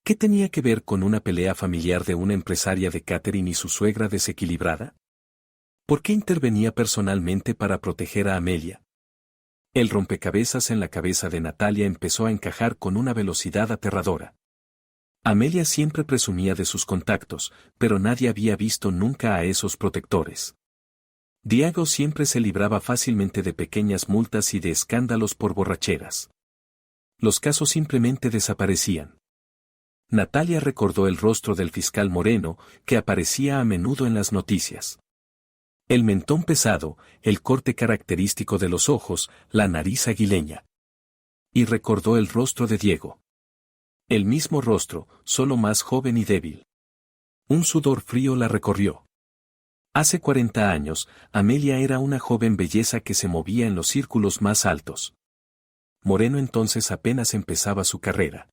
¿Qué tenía que ver con una pelea familiar de una empresaria de catering y su suegra desequilibrada? ¿Por qué intervenía personalmente para proteger a Amelia? El rompecabezas en la cabeza de Natalia empezó a encajar con una velocidad aterradora. Amelia siempre presumía de sus contactos, pero nadie había visto nunca a esos protectores. Diego siempre se libraba fácilmente de pequeñas multas y de escándalos por borracheras. Los casos simplemente desaparecían. Natalia recordó el rostro del fiscal Moreno, que aparecía a menudo en las noticias. El mentón pesado, el corte característico de los ojos, la nariz aguileña. Y recordó el rostro de Diego. El mismo rostro, solo más joven y débil. Un sudor frío la recorrió. Hace 40 años, Amelia era una joven belleza que se movía en los círculos más altos. Moreno entonces apenas empezaba su carrera.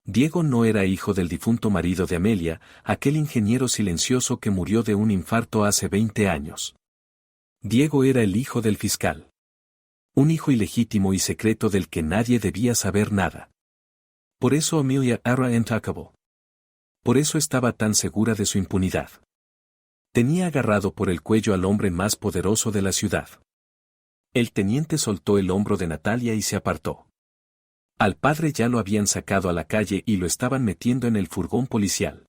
Diego no era hijo del difunto marido de Amelia, aquel ingeniero silencioso que murió de un infarto hace 20 años. Diego era el hijo del fiscal. Un hijo ilegítimo y secreto del que nadie debía saber nada. Por eso Amelia era intocable. Por eso estaba tan segura de su impunidad. Tenía agarrado por el cuello al hombre más poderoso de la ciudad. El teniente soltó el hombro de Natalia y se apartó. Al padre ya lo habían sacado a la calle y lo estaban metiendo en el furgón policial.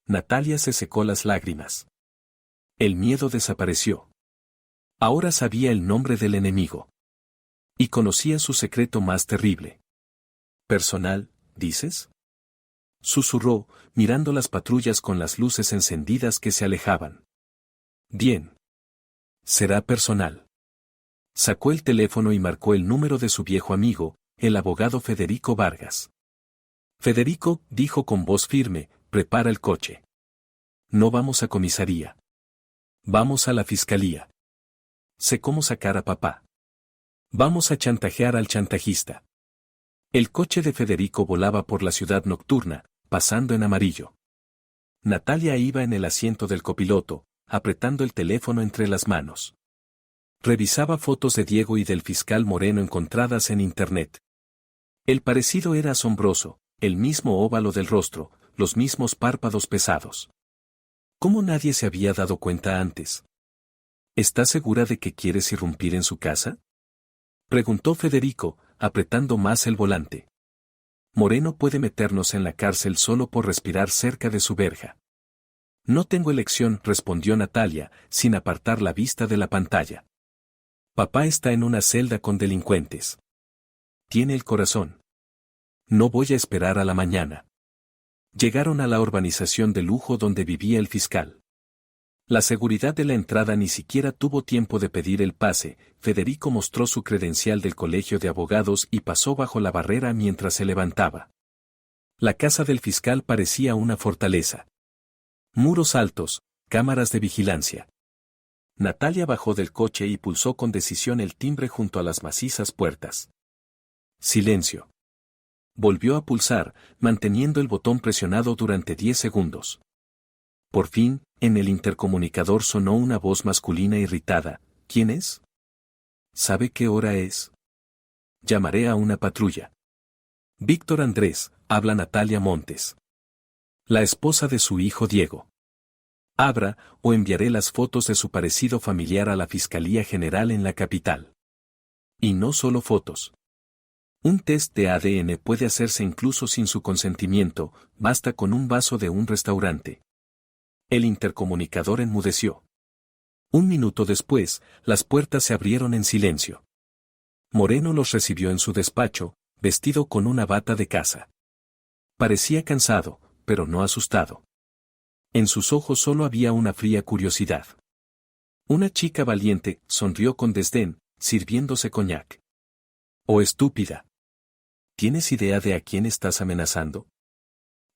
Natalia se secó las lágrimas. El miedo desapareció. Ahora sabía el nombre del enemigo. Y conocía su secreto más terrible. ¿Personal, dices? Susurró, mirando las patrullas con las luces encendidas que se alejaban. Bien. Será personal. Sacó el teléfono y marcó el número de su viejo amigo, el abogado Federico Vargas. Federico, dijo con voz firme, prepara el coche. No vamos a comisaría. Vamos a la fiscalía. Sé cómo sacar a papá. Vamos a chantajear al chantajista. El coche de Federico volaba por la ciudad nocturna, pasando en amarillo. Natalia iba en el asiento del copiloto, apretando el teléfono entre las manos. Revisaba fotos de Diego y del fiscal Moreno encontradas en internet. El parecido era asombroso, el mismo óvalo del rostro, los mismos párpados pesados. ¿Cómo nadie se había dado cuenta antes? ¿Estás segura de que quieres irrumpir en su casa?, preguntó Federico, apretando más el volante. Moreno puede meternos en la cárcel solo por respirar cerca de su verja. No tengo elección, respondió Natalia, sin apartar la vista de la pantalla. Papá está en una celda con delincuentes. Tiene el corazón. No voy a esperar a la mañana. Llegaron a la urbanización de lujo donde vivía el fiscal. La seguridad de la entrada ni siquiera tuvo tiempo de pedir el pase. Federico mostró su credencial del colegio de abogados y pasó bajo la barrera mientras se levantaba. La casa del fiscal parecía una fortaleza. Muros altos, cámaras de vigilancia. Natalia bajó del coche y pulsó con decisión el timbre junto a las macizas puertas. Silencio. Volvió a pulsar, manteniendo el botón presionado durante 10 segundos. Por fin, en el intercomunicador sonó una voz masculina irritada. ¿Quién es? ¿Sabe qué hora es? Llamaré a una patrulla. Víctor Andrés, habla Natalia Montes. La esposa de su hijo Diego. Abra, o enviaré las fotos de su parecido familiar a la Fiscalía General en la capital. Y no solo fotos. Un test de ADN puede hacerse incluso sin su consentimiento, basta con un vaso de un restaurante. El intercomunicador enmudeció. Un minuto después, las puertas se abrieron en silencio. Moreno los recibió en su despacho, vestido con una bata de casa. Parecía cansado, pero no asustado. En sus ojos solo había una fría curiosidad. Una chica valiente, sonrió con desdén, sirviéndose coñac. Oh, estúpida. ¿Tienes idea de a quién estás amenazando?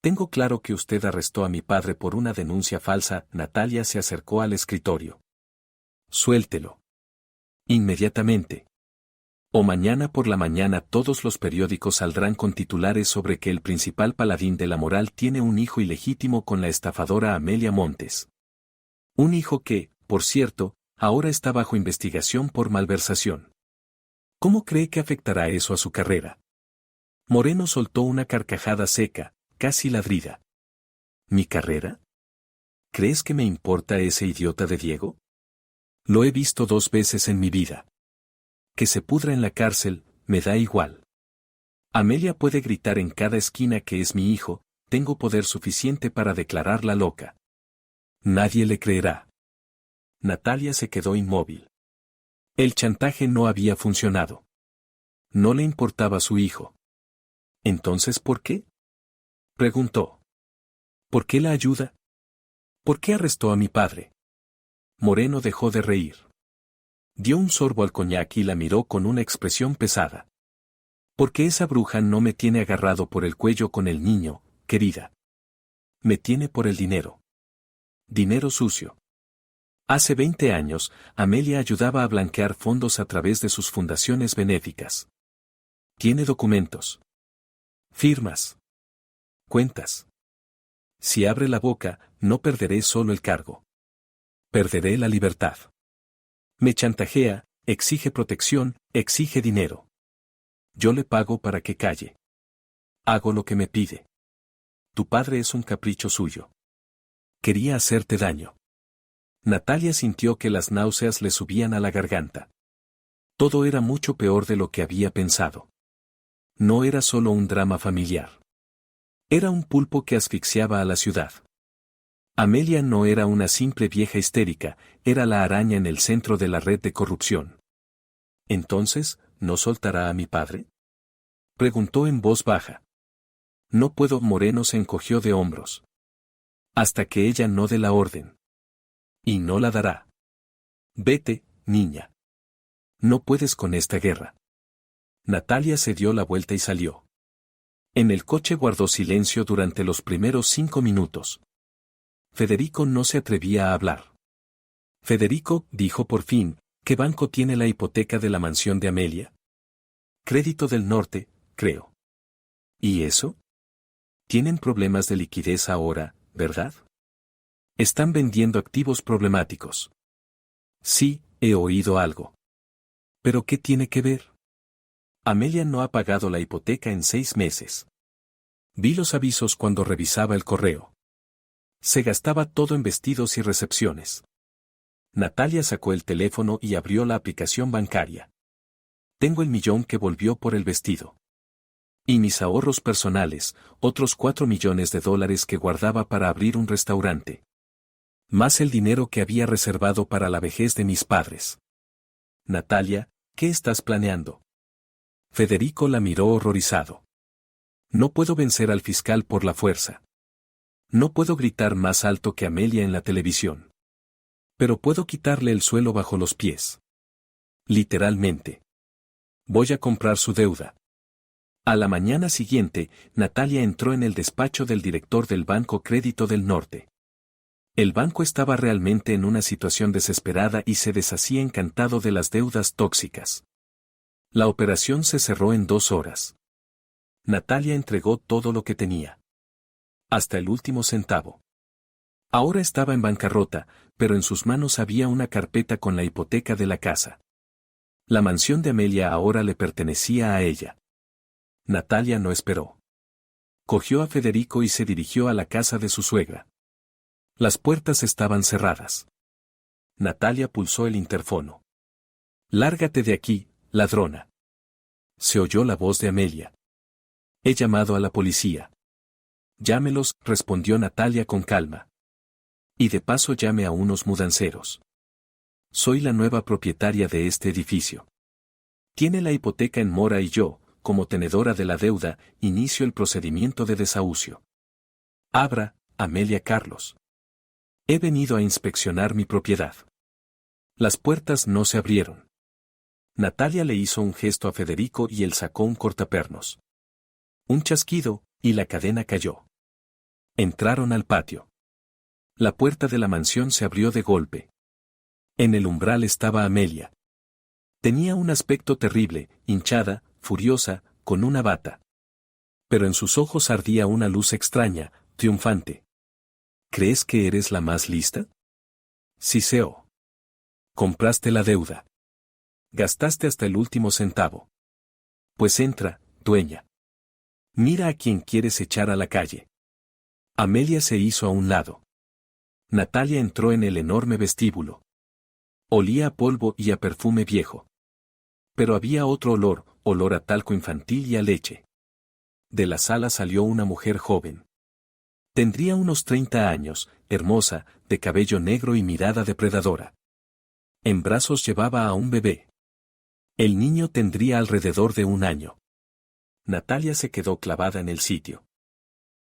Tengo claro que usted arrestó a mi padre por una denuncia falsa. Natalia se acercó al escritorio. Suéltelo. Inmediatamente. O mañana por la mañana todos los periódicos saldrán con titulares sobre que el principal paladín de la moral tiene un hijo ilegítimo con la estafadora Amelia Montes. Un hijo que, por cierto, ahora está bajo investigación por malversación. ¿Cómo cree que afectará eso a su carrera? Moreno soltó una carcajada seca, casi ladrida. ¿Mi carrera? ¿Crees que me importa ese idiota de Diego? Lo he visto 2 veces en mi vida. Que se pudra en la cárcel, me da igual. Amelia puede gritar en cada esquina que es mi hijo, tengo poder suficiente para declararla loca. Nadie le creerá. Natalia se quedó inmóvil. El chantaje no había funcionado. No le importaba su hijo. ¿Entonces por qué?, preguntó. ¿Por qué la ayuda? ¿Por qué arrestó a mi padre? Moreno dejó de reír. Dio un sorbo al coñac y la miró con una expresión pesada. Porque esa bruja no me tiene agarrado por el cuello con el niño, querida. Me tiene por el dinero. Dinero sucio. Hace 20 años, Amelia ayudaba a blanquear fondos a través de sus fundaciones benéficas. Tiene documentos. Firmas. Cuentas. Si abre la boca, no perderé solo el cargo. Perderé la libertad. Me chantajea, exige protección, exige dinero. Yo le pago para que calle. Hago lo que me pide. Tu padre es un capricho suyo. Quería hacerte daño. Natalia sintió que las náuseas le subían a la garganta. Todo era mucho peor de lo que había pensado. No era solo un drama familiar. Era un pulpo que asfixiaba a la ciudad. Amelia no era una simple vieja histérica, era la araña en el centro de la red de corrupción. ¿Entonces, no soltará a mi padre?, preguntó en voz baja. No puedo. Moreno se encogió de hombros. Hasta que ella no dé la orden. Y no la dará. Vete, niña. No puedes con esta guerra. Natalia se dio la vuelta y salió. En el coche guardó silencio durante los primeros 5 minutos. Federico no se atrevía a hablar. Federico, dijo por fin, ¿qué banco tiene la hipoteca de la mansión de Amelia? Crédito del Norte, creo. ¿Y eso? Tienen problemas de liquidez ahora, ¿verdad? Están vendiendo activos problemáticos. Sí, he oído algo. ¿Pero qué tiene que ver? Amelia no ha pagado la hipoteca en 6 meses. Vi los avisos cuando revisaba el correo. Se gastaba todo en vestidos y recepciones. Natalia sacó el teléfono y abrió la aplicación bancaria. Tengo el millón que volvió por el vestido. Y mis ahorros personales, otros 4 millones de dólares que guardaba para abrir un restaurante. Más el dinero que había reservado para la vejez de mis padres. Natalia, ¿qué estás planeando? Federico la miró horrorizado. No puedo vencer al fiscal por la fuerza. No puedo gritar más alto que Amelia en la televisión. Pero puedo quitarle el suelo bajo los pies. Literalmente. Voy a comprar su deuda. A la mañana siguiente, Natalia entró en el despacho del director del Banco Crédito del Norte. El banco estaba realmente en una situación desesperada y se deshacía encantado de las deudas tóxicas. La operación se cerró en 2 horas. Natalia entregó todo lo que tenía. Hasta el último centavo. Ahora estaba en bancarrota, pero en sus manos había una carpeta con la hipoteca de la casa. La mansión de Amelia ahora le pertenecía a ella. Natalia no esperó. Cogió a Federico y se dirigió a la casa de su suegra. Las puertas estaban cerradas. Natalia pulsó el interfono. «Lárgate de aquí, ladrona». Se oyó la voz de Amelia. «He llamado a la policía». «Llámelos», respondió Natalia con calma. «Y de paso llame a unos mudanceros. Soy la nueva propietaria de este edificio. Tiene la hipoteca en mora y yo, como tenedora de la deuda, inicio el procedimiento de desahucio. Abra, Amelia Carlos. He venido a inspeccionar mi propiedad». Las puertas no se abrieron. Natalia le hizo un gesto a Federico y él sacó un cortapernos. Un chasquido, y la cadena cayó. Entraron al patio. La puerta de la mansión se abrió de golpe. En el umbral estaba Amelia. Tenía un aspecto terrible, hinchada, furiosa, con una bata. Pero en sus ojos ardía una luz extraña, triunfante. ¿Crees que eres la más lista? Siseo. Compraste la deuda. Gastaste hasta el último centavo. Pues entra, dueña. Mira a quien quieres echar a la calle. Amelia se hizo a un lado. Natalia entró en el enorme vestíbulo. Olía a polvo y a perfume viejo. Pero había otro olor, olor a talco infantil y a leche. De la sala salió una mujer joven. Tendría unos 30 años, hermosa, de cabello negro y mirada depredadora. En brazos llevaba a un bebé. El niño tendría alrededor de 1 año. Natalia se quedó clavada en el sitio.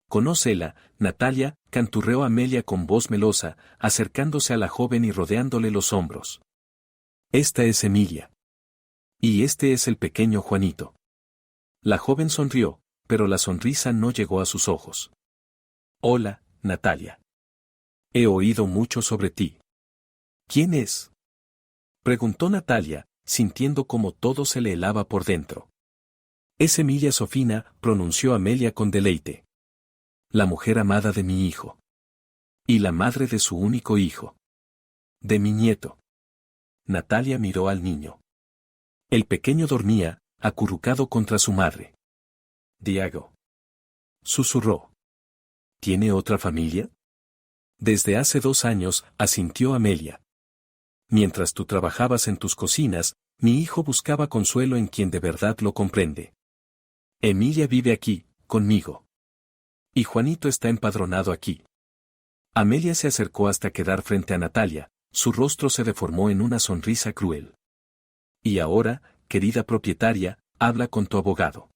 «Conócela, Natalia», canturreó Amelia con voz melosa, acercándose a la joven y rodeándole los hombros. «Esta es Emilia. Y este es el pequeño Juanito». La joven sonrió, pero la sonrisa no llegó a sus ojos. «Hola, Natalia. He oído mucho sobre ti». «¿Quién es?», preguntó Natalia, sintiendo como todo se le helaba por dentro. «Es Emilia Sofina», pronunció Amelia con deleite. «La mujer amada de mi hijo. Y la madre de su único hijo. De mi nieto». Natalia miró al niño. El pequeño dormía, acurrucado contra su madre. «Diego», susurró. «¿Tiene otra familia?». «Desde hace 2 años», asintió Amelia. «Mientras tú trabajabas en tus cocinas, mi hijo buscaba consuelo en quien de verdad lo comprende. Emilia vive aquí, conmigo. Y Juanito está empadronado aquí». Amelia se acercó hasta quedar frente a Natalia, su rostro se deformó en una sonrisa cruel. «Y ahora, querida propietaria, habla con tu abogado.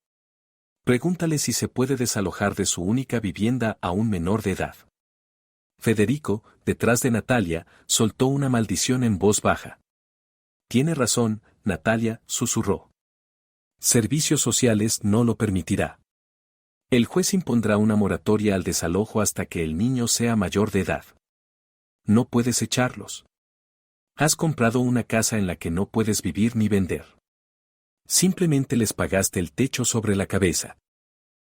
Pregúntale si se puede desalojar de su única vivienda a un menor de edad». Federico, detrás de Natalia, soltó una maldición en voz baja. «Tiene razón», Natalia, susurró. «Servicios Sociales no lo permitirá. El juez impondrá una moratoria al desalojo hasta que el niño sea mayor de edad. No puedes echarlos». Has comprado una casa en la que no puedes vivir ni vender. Simplemente les pagaste el techo sobre la cabeza.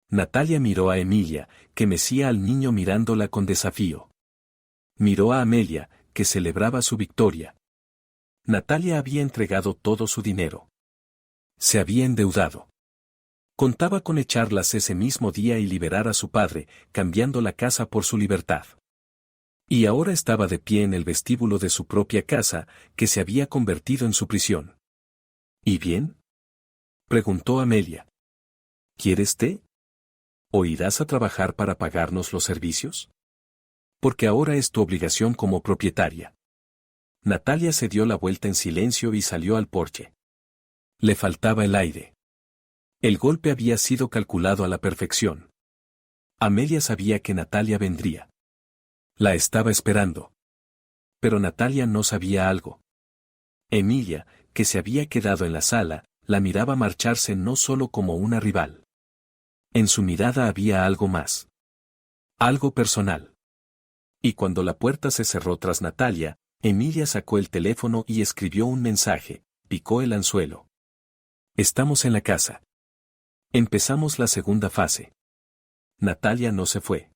Natalia miró a Emilia, que mecía al niño mirándola con desafío. Miró a Amelia, que celebraba su victoria. Natalia había entregado todo su dinero. Se había endeudado. Contaba con echarlas ese mismo día y liberar a su padre, cambiando la casa por su libertad. Y ahora estaba de pie en el vestíbulo de su propia casa, que se había convertido en su prisión. ¿Y bien?, preguntó Amelia. ¿Quieres té? ¿O irás a trabajar para pagarnos los servicios? Porque ahora es tu obligación como propietaria. Natalia se dio la vuelta en silencio y salió al porche. Le faltaba el aire. El golpe había sido calculado a la perfección. Amelia sabía que Natalia vendría. La estaba esperando. Pero Natalia no sabía algo. Emilia, que se había quedado en la sala, la miraba marcharse no solo como una rival. En su mirada había algo más. Algo personal. Y cuando la puerta se cerró tras Natalia, Emilia sacó el teléfono y escribió un mensaje, picó el anzuelo. Estamos en la casa. Empezamos la segunda fase. Natalia no se fue.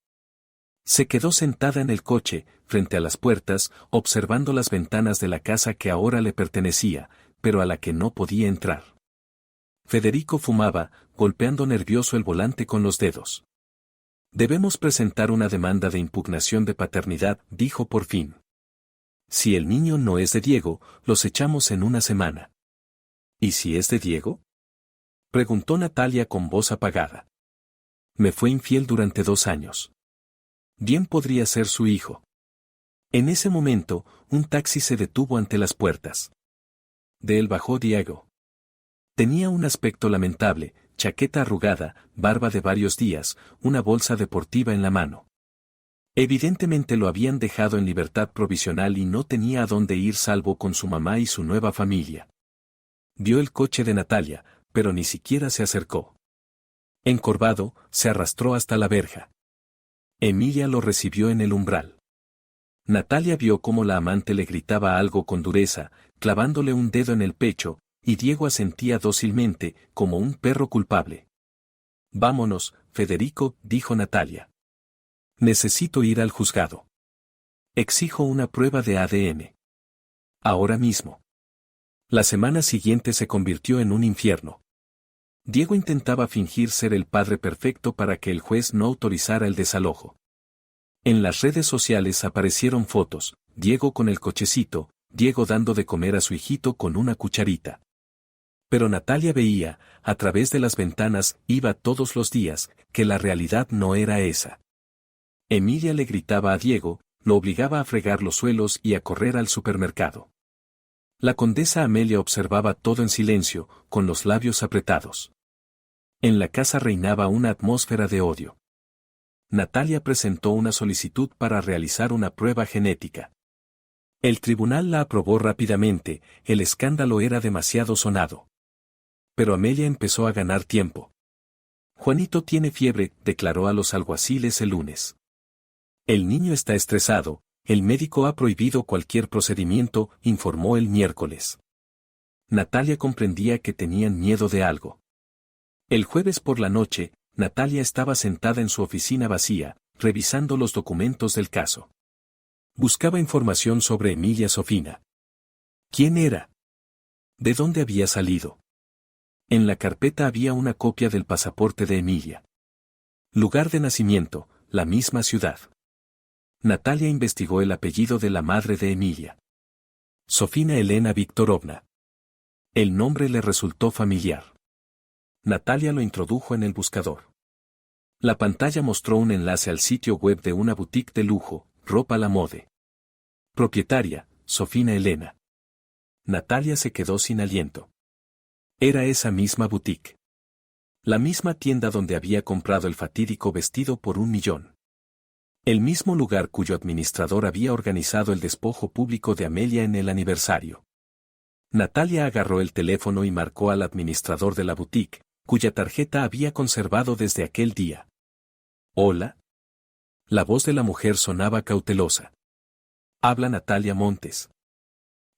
Se quedó sentada en el coche, frente a las puertas, observando las ventanas de la casa que ahora le pertenecía, pero a la que no podía entrar. Federico fumaba, golpeando nervioso el volante con los dedos. Debemos presentar una demanda de impugnación de paternidad, dijo por fin. Si el niño no es de Diego, los echamos en una semana. ¿Y si es de Diego?, preguntó Natalia con voz apagada. Me fue infiel durante 2 años. Bien podría ser su hijo. En ese momento, un taxi se detuvo ante las puertas. De él bajó Diego. Tenía un aspecto lamentable, chaqueta arrugada, barba de varios días, una bolsa deportiva en la mano. Evidentemente lo habían dejado en libertad provisional y no tenía a dónde ir salvo con su mamá y su nueva familia. Vio el coche de Natalia, pero ni siquiera se acercó. Encorvado, se arrastró hasta la verja. Emilia lo recibió en el umbral. Natalia vio cómo la amante le gritaba algo con dureza, clavándole un dedo en el pecho, y Diego asentía dócilmente, como un perro culpable. Vámonos, Federico, dijo Natalia. Necesito ir al juzgado. Exijo una prueba de ADN. Ahora mismo. La semana siguiente se convirtió en un infierno. Diego intentaba fingir ser el padre perfecto para que el juez no autorizara el desalojo. En las redes sociales aparecieron fotos, Diego con el cochecito, Diego dando de comer a su hijito con una cucharita. Pero Natalia veía, a través de las ventanas, iba todos los días, que la realidad no era esa. Emilia le gritaba a Diego, lo obligaba a fregar los suelos y a correr al supermercado. La condesa Amelia observaba todo en silencio, con los labios apretados. En la casa reinaba una atmósfera de odio. Natalia presentó una solicitud para realizar una prueba genética. El tribunal la aprobó rápidamente, el escándalo era demasiado sonado. Pero Amelia empezó a ganar tiempo. Juanito tiene fiebre, declaró a los alguaciles el lunes. El niño está estresado, el médico ha prohibido cualquier procedimiento, informó el miércoles. Natalia comprendía que tenían miedo de algo. El jueves por la noche, Natalia estaba sentada en su oficina vacía, revisando los documentos del caso. Buscaba información sobre Emilia Sofina. ¿Quién era? ¿De dónde había salido? En la carpeta había una copia del pasaporte de Emilia. Lugar de nacimiento, la misma ciudad. Natalia investigó el apellido de la madre de Emilia. Sofina Elena Viktorovna. El nombre le resultó familiar. Natalia lo introdujo en el buscador. La pantalla mostró un enlace al sitio web de una boutique de lujo, Ropa la Mode. Propietaria, Sofina Elena. Natalia se quedó sin aliento. Era esa misma boutique. La misma tienda donde había comprado el fatídico vestido por 1 millón. El mismo lugar cuyo administrador había organizado el despojo público de Amelia en el aniversario. Natalia agarró el teléfono y marcó al administrador de la boutique, cuya tarjeta había conservado desde aquel día. «Hola». La voz de la mujer sonaba cautelosa. «Habla Natalia Montes».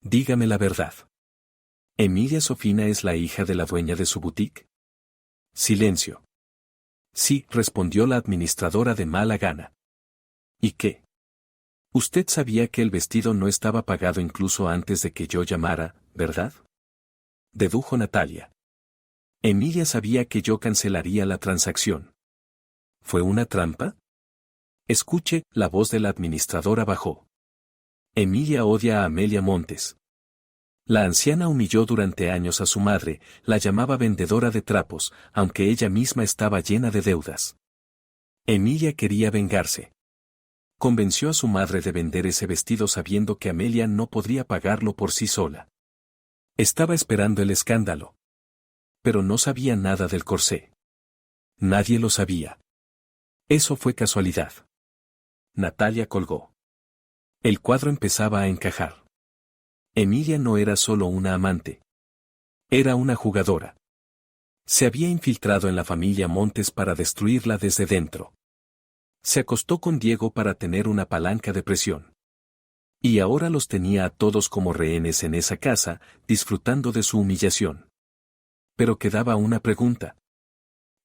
Dígame la verdad. ¿Emilia Sofina es la hija de la dueña de su boutique? Silencio. Sí, respondió la administradora de mala gana. ¿Y qué? Usted sabía que el vestido no estaba pagado incluso antes de que yo llamara, ¿verdad? Dedujo Natalia. Emilia sabía que yo cancelaría la transacción. ¿Fue una trampa? Escuche, la voz de la administradora bajó. Emilia odia a Amelia Montes. La anciana humilló durante años a su madre, la llamaba vendedora de trapos, aunque ella misma estaba llena de deudas. Emilia quería vengarse. Convenció a su madre de vender ese vestido sabiendo que Amelia no podría pagarlo por sí sola. Estaba esperando el escándalo. Pero no sabía nada del corsé. Nadie lo sabía. Eso fue casualidad. Natalia colgó. El cuadro empezaba a encajar. Emilia no era solo una amante. Era una jugadora. Se había infiltrado en la familia Montes para destruirla desde dentro. Se acostó con Diego para tener una palanca de presión. Y ahora los tenía a todos como rehenes en esa casa, disfrutando de su humillación. Pero quedaba una pregunta.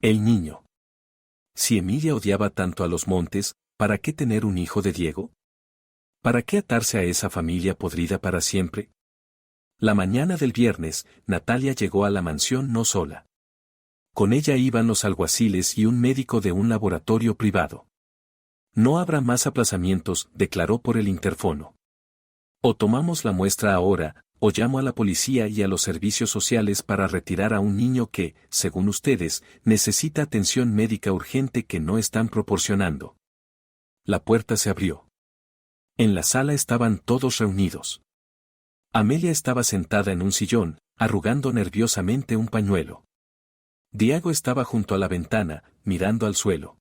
El niño. Si Emilia odiaba tanto a los Montes, ¿para qué tener un hijo de Diego? ¿Para qué atarse a esa familia podrida para siempre? La mañana del viernes, Natalia llegó a la mansión no sola. Con ella iban los alguaciles y un médico de un laboratorio privado. No habrá más aplazamientos, declaró por el interfono. O tomamos la muestra ahora, o llamo a la policía y a los servicios sociales para retirar a un niño que, según ustedes, necesita atención médica urgente que no están proporcionando. La puerta se abrió. En la sala estaban todos reunidos. Amelia estaba sentada en un sillón, arrugando nerviosamente un pañuelo. Diego estaba junto a la ventana, mirando al suelo.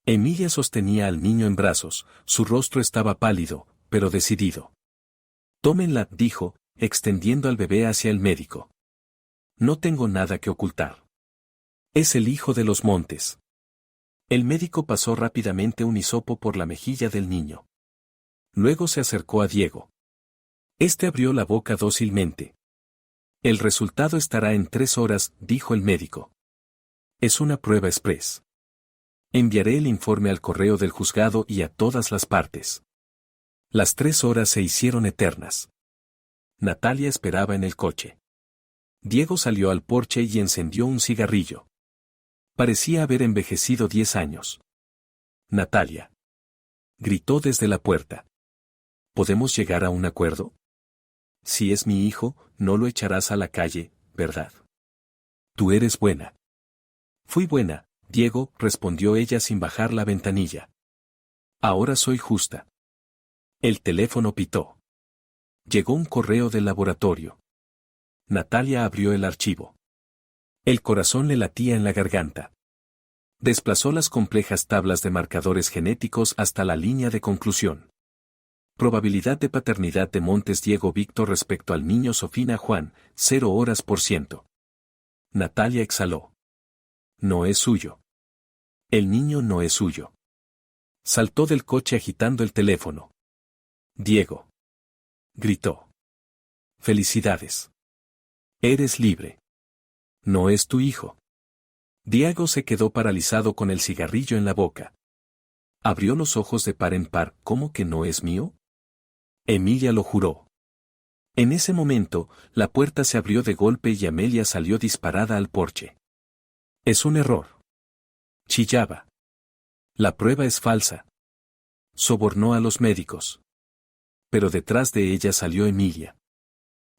Emilia sostenía al niño en brazos, su rostro estaba pálido, pero decidido. Tómenla, dijo, extendiendo al bebé hacia el médico. No tengo nada que ocultar. Es el hijo de los Montes. El médico pasó rápidamente un hisopo por la mejilla del niño. Luego se acercó a Diego. Este abrió la boca dócilmente. El resultado estará en 3 horas, dijo el médico. Es una prueba express. Enviaré el informe al correo del juzgado y a todas las partes. Las 3 horas se hicieron eternas. Natalia esperaba en el coche. Diego salió al porche y encendió un cigarrillo. Parecía haber envejecido 10 años. Natalia. Gritó desde la puerta. ¿Podemos llegar a un acuerdo? Si es mi hijo, no lo echarás a la calle, ¿verdad? Tú eres buena. Fui buena, Diego, respondió ella sin bajar la ventanilla. Ahora soy justa. El teléfono pitó. Llegó un correo del laboratorio. Natalia abrió el archivo. El corazón le latía en la garganta. Desplazó las complejas tablas de marcadores genéticos hasta la línea de conclusión. Probabilidad de paternidad de Montes Diego Víctor respecto al niño Sofina Juan, 0%. Natalia exhaló. No es suyo. El niño no es suyo. Saltó del coche agitando el teléfono. Diego. Gritó. Felicidades. Eres libre. No es tu hijo. Diego se quedó paralizado con el cigarrillo en la boca. Abrió los ojos de par en par. ¿Cómo que no es mío? Emilia lo juró. En ese momento, la puerta se abrió de golpe y Amelia salió disparada al porche. Es un error. Chillaba. La prueba es falsa. Sobornó a los médicos. Pero detrás de ella salió Emilia.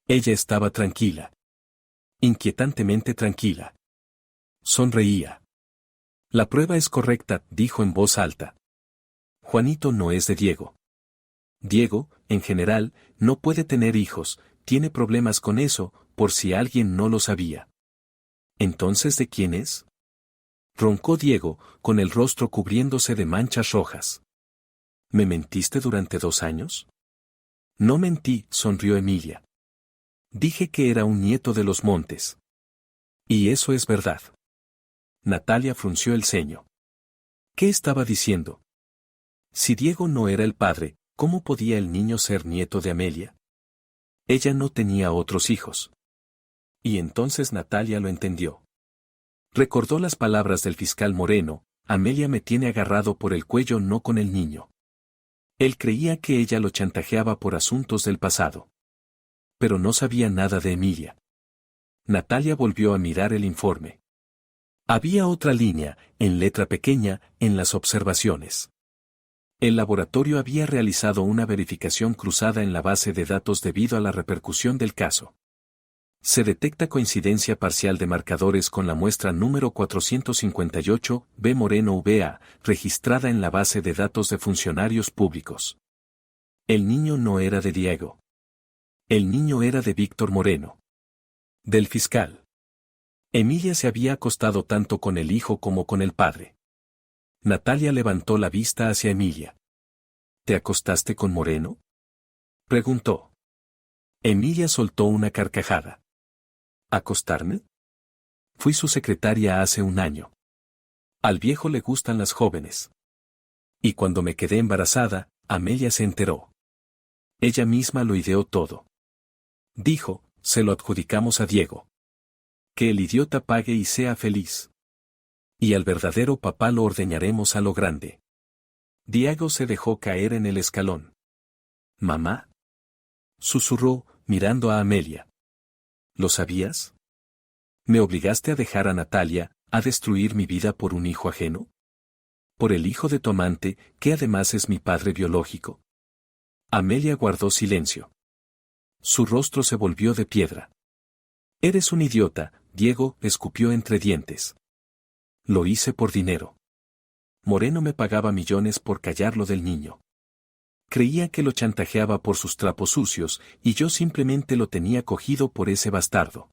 Ella estaba tranquila. Inquietantemente tranquila. Sonreía. La prueba es correcta, dijo en voz alta. Juanito no es de Diego. Diego, en general, no puede tener hijos, tiene problemas con eso, por si alguien no lo sabía. ¿Entonces de quién es? Roncó Diego, con el rostro cubriéndose de manchas rojas. ¿Me mentiste durante 2 años? No mentí, sonrió Emilia. Dije que era un nieto de los Montes. Y eso es verdad. Natalia frunció el ceño. ¿Qué estaba diciendo? Si Diego no era el padre, ¿cómo podía el niño ser nieto de Amelia? Ella no tenía otros hijos. Y entonces Natalia lo entendió. Recordó las palabras del fiscal Moreno: Amelia me tiene agarrado por el cuello, no con el niño. Él creía que ella lo chantajeaba por asuntos del pasado. Pero no sabía nada de Emilia. Natalia volvió a mirar el informe. Había otra línea, en letra pequeña, en las observaciones. El laboratorio había realizado una verificación cruzada en la base de datos debido a la repercusión del caso. Se detecta coincidencia parcial de marcadores con la muestra número 458, B. Moreno VA, registrada en la base de datos de funcionarios públicos. El niño no era de Diego. El niño era de Víctor Moreno. Del fiscal. Emilia se había acostado tanto con el hijo como con el padre. Natalia levantó la vista hacia Emilia. ¿Te acostaste con Moreno?, preguntó. Emilia soltó una carcajada. ¿Acostarme? Fui su secretaria hace un año. Al viejo le gustan las jóvenes. Y cuando me quedé embarazada, Amelia se enteró. Ella misma lo ideó todo. Dijo: se lo adjudicamos a Diego. Que el idiota pague y sea feliz. Y al verdadero papá lo ordeñaremos a lo grande. Diego se dejó caer en el escalón. ¿Mamá?, susurró, mirando a Amelia. ¿Lo sabías? ¿Me obligaste a dejar a Natalia, a destruir mi vida por un hijo ajeno? ¿Por el hijo de tu amante, que además es mi padre biológico? Amelia guardó silencio. Su rostro se volvió de piedra. Eres un idiota, Diego, escupió entre dientes. Lo hice por dinero. Moreno me pagaba millones por callarlo del niño. Creía que lo chantajeaba por sus trapos sucios, y yo simplemente lo tenía cogido por ese bastardo.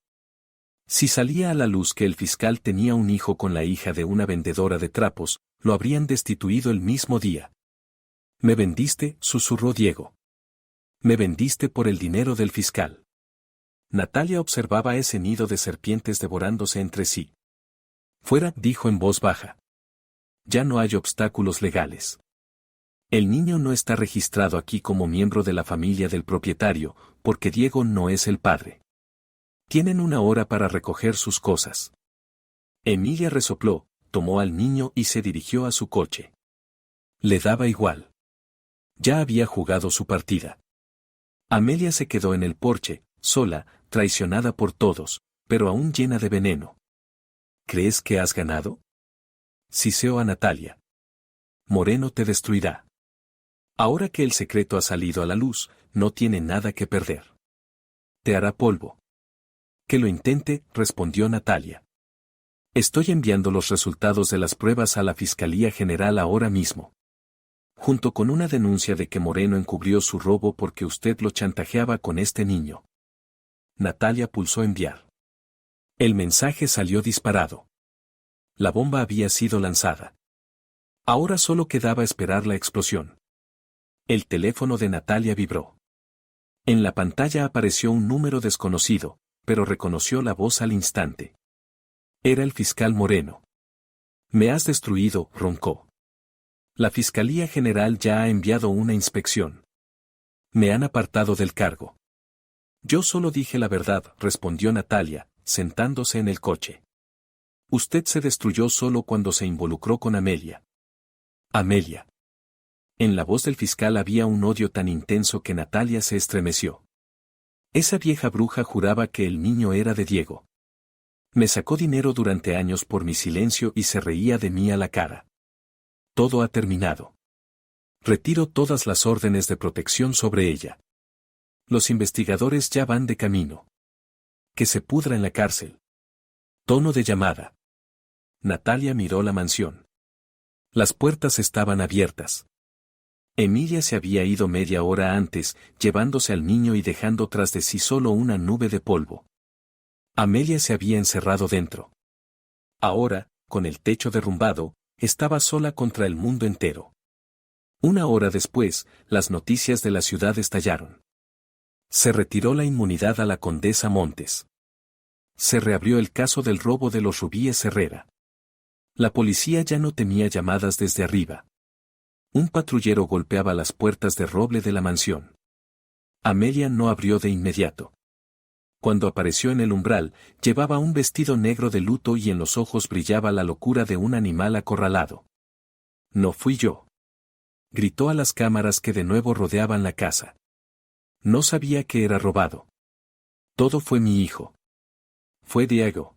Si salía a la luz que el fiscal tenía un hijo con la hija de una vendedora de trapos, lo habrían destituido el mismo día. Me vendiste, susurró Diego. Me vendiste por el dinero del fiscal. Natalia observaba ese nido de serpientes devorándose entre sí. Fuera, dijo en voz baja. Ya no hay obstáculos legales. El niño no está registrado aquí como miembro de la familia del propietario, porque Diego no es el padre. Tienen una hora para recoger sus cosas. Emilia resopló, tomó al niño y se dirigió a su coche. Le daba igual. Ya había jugado su partida. Amelia se quedó en el porche, sola, traicionada por todos, pero aún llena de veneno. ¿Crees que has ganado? Siseó a Natalia. Moreno te destruirá. Ahora que el secreto ha salido a la luz, no tiene nada que perder. Te hará polvo. Que lo intente, respondió Natalia. Estoy enviando los resultados de las pruebas a la Fiscalía General ahora mismo. Junto con una denuncia de que Moreno encubrió su robo porque usted lo chantajeaba con este niño. Natalia pulsó enviar. El mensaje salió disparado. La bomba había sido lanzada. Ahora solo quedaba esperar la explosión. El teléfono de Natalia vibró. En la pantalla apareció un número desconocido, pero reconoció la voz al instante. Era el fiscal Moreno. Me has destruido, roncó. La Fiscalía General ya ha enviado una inspección. Me han apartado del cargo. Yo solo dije la verdad, respondió Natalia, sentándose en el coche. Usted se destruyó solo cuando se involucró con Amelia. Amelia. En la voz del fiscal había un odio tan intenso que Natalia se estremeció. Esa vieja bruja juraba que el niño era de Diego. Me sacó dinero durante años por mi silencio y se reía de mí a la cara. Todo ha terminado. Retiro todas las órdenes de protección sobre ella. Los investigadores ya van de camino. Que se pudra en la cárcel. Tono de llamada. Natalia miró la mansión. Las puertas estaban abiertas. Emilia se había ido media hora antes, llevándose al niño y dejando tras de sí solo una nube de polvo. Amelia se había encerrado dentro. Ahora, con el techo derrumbado, estaba sola contra el mundo entero. Una hora después, las noticias de la ciudad estallaron. Se retiró la inmunidad a la condesa Montes. Se reabrió el caso del robo de los rubíes Herrera. La policía ya no temía llamadas desde arriba. Un patrullero golpeaba las puertas de roble de la mansión. Amelia no abrió de inmediato. Cuando apareció en el umbral, llevaba un vestido negro de luto y en los ojos brillaba la locura de un animal acorralado. No fui yo. Gritó a las cámaras que de nuevo rodeaban la casa. No sabía que era robado. Todo fue mi hijo. Fue Diego.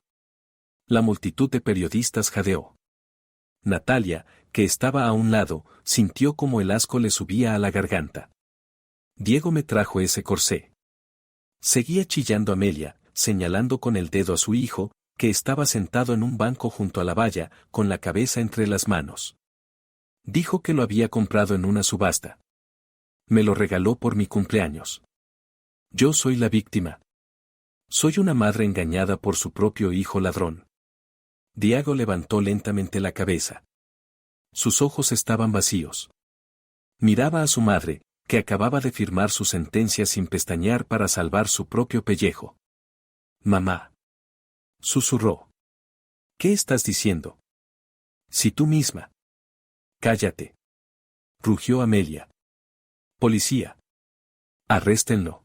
La multitud de periodistas jadeó. Natalia, que estaba a un lado, sintió como el asco le subía a la garganta. Diego me trajo ese corsé. Seguía chillando Amelia, señalando con el dedo a su hijo, que estaba sentado en un banco junto a la valla, con la cabeza entre las manos. Dijo que lo había comprado en una subasta. Me lo regaló por mi cumpleaños. Yo soy la víctima. Soy una madre engañada por su propio hijo ladrón. Diego levantó lentamente la cabeza. Sus ojos estaban vacíos. Miraba a su madre, que acababa de firmar su sentencia sin pestañear para salvar su propio pellejo. Mamá. Susurró. ¿Qué estás diciendo? Si tú misma. Cállate. Rugió Amelia. Policía. Arréstenlo.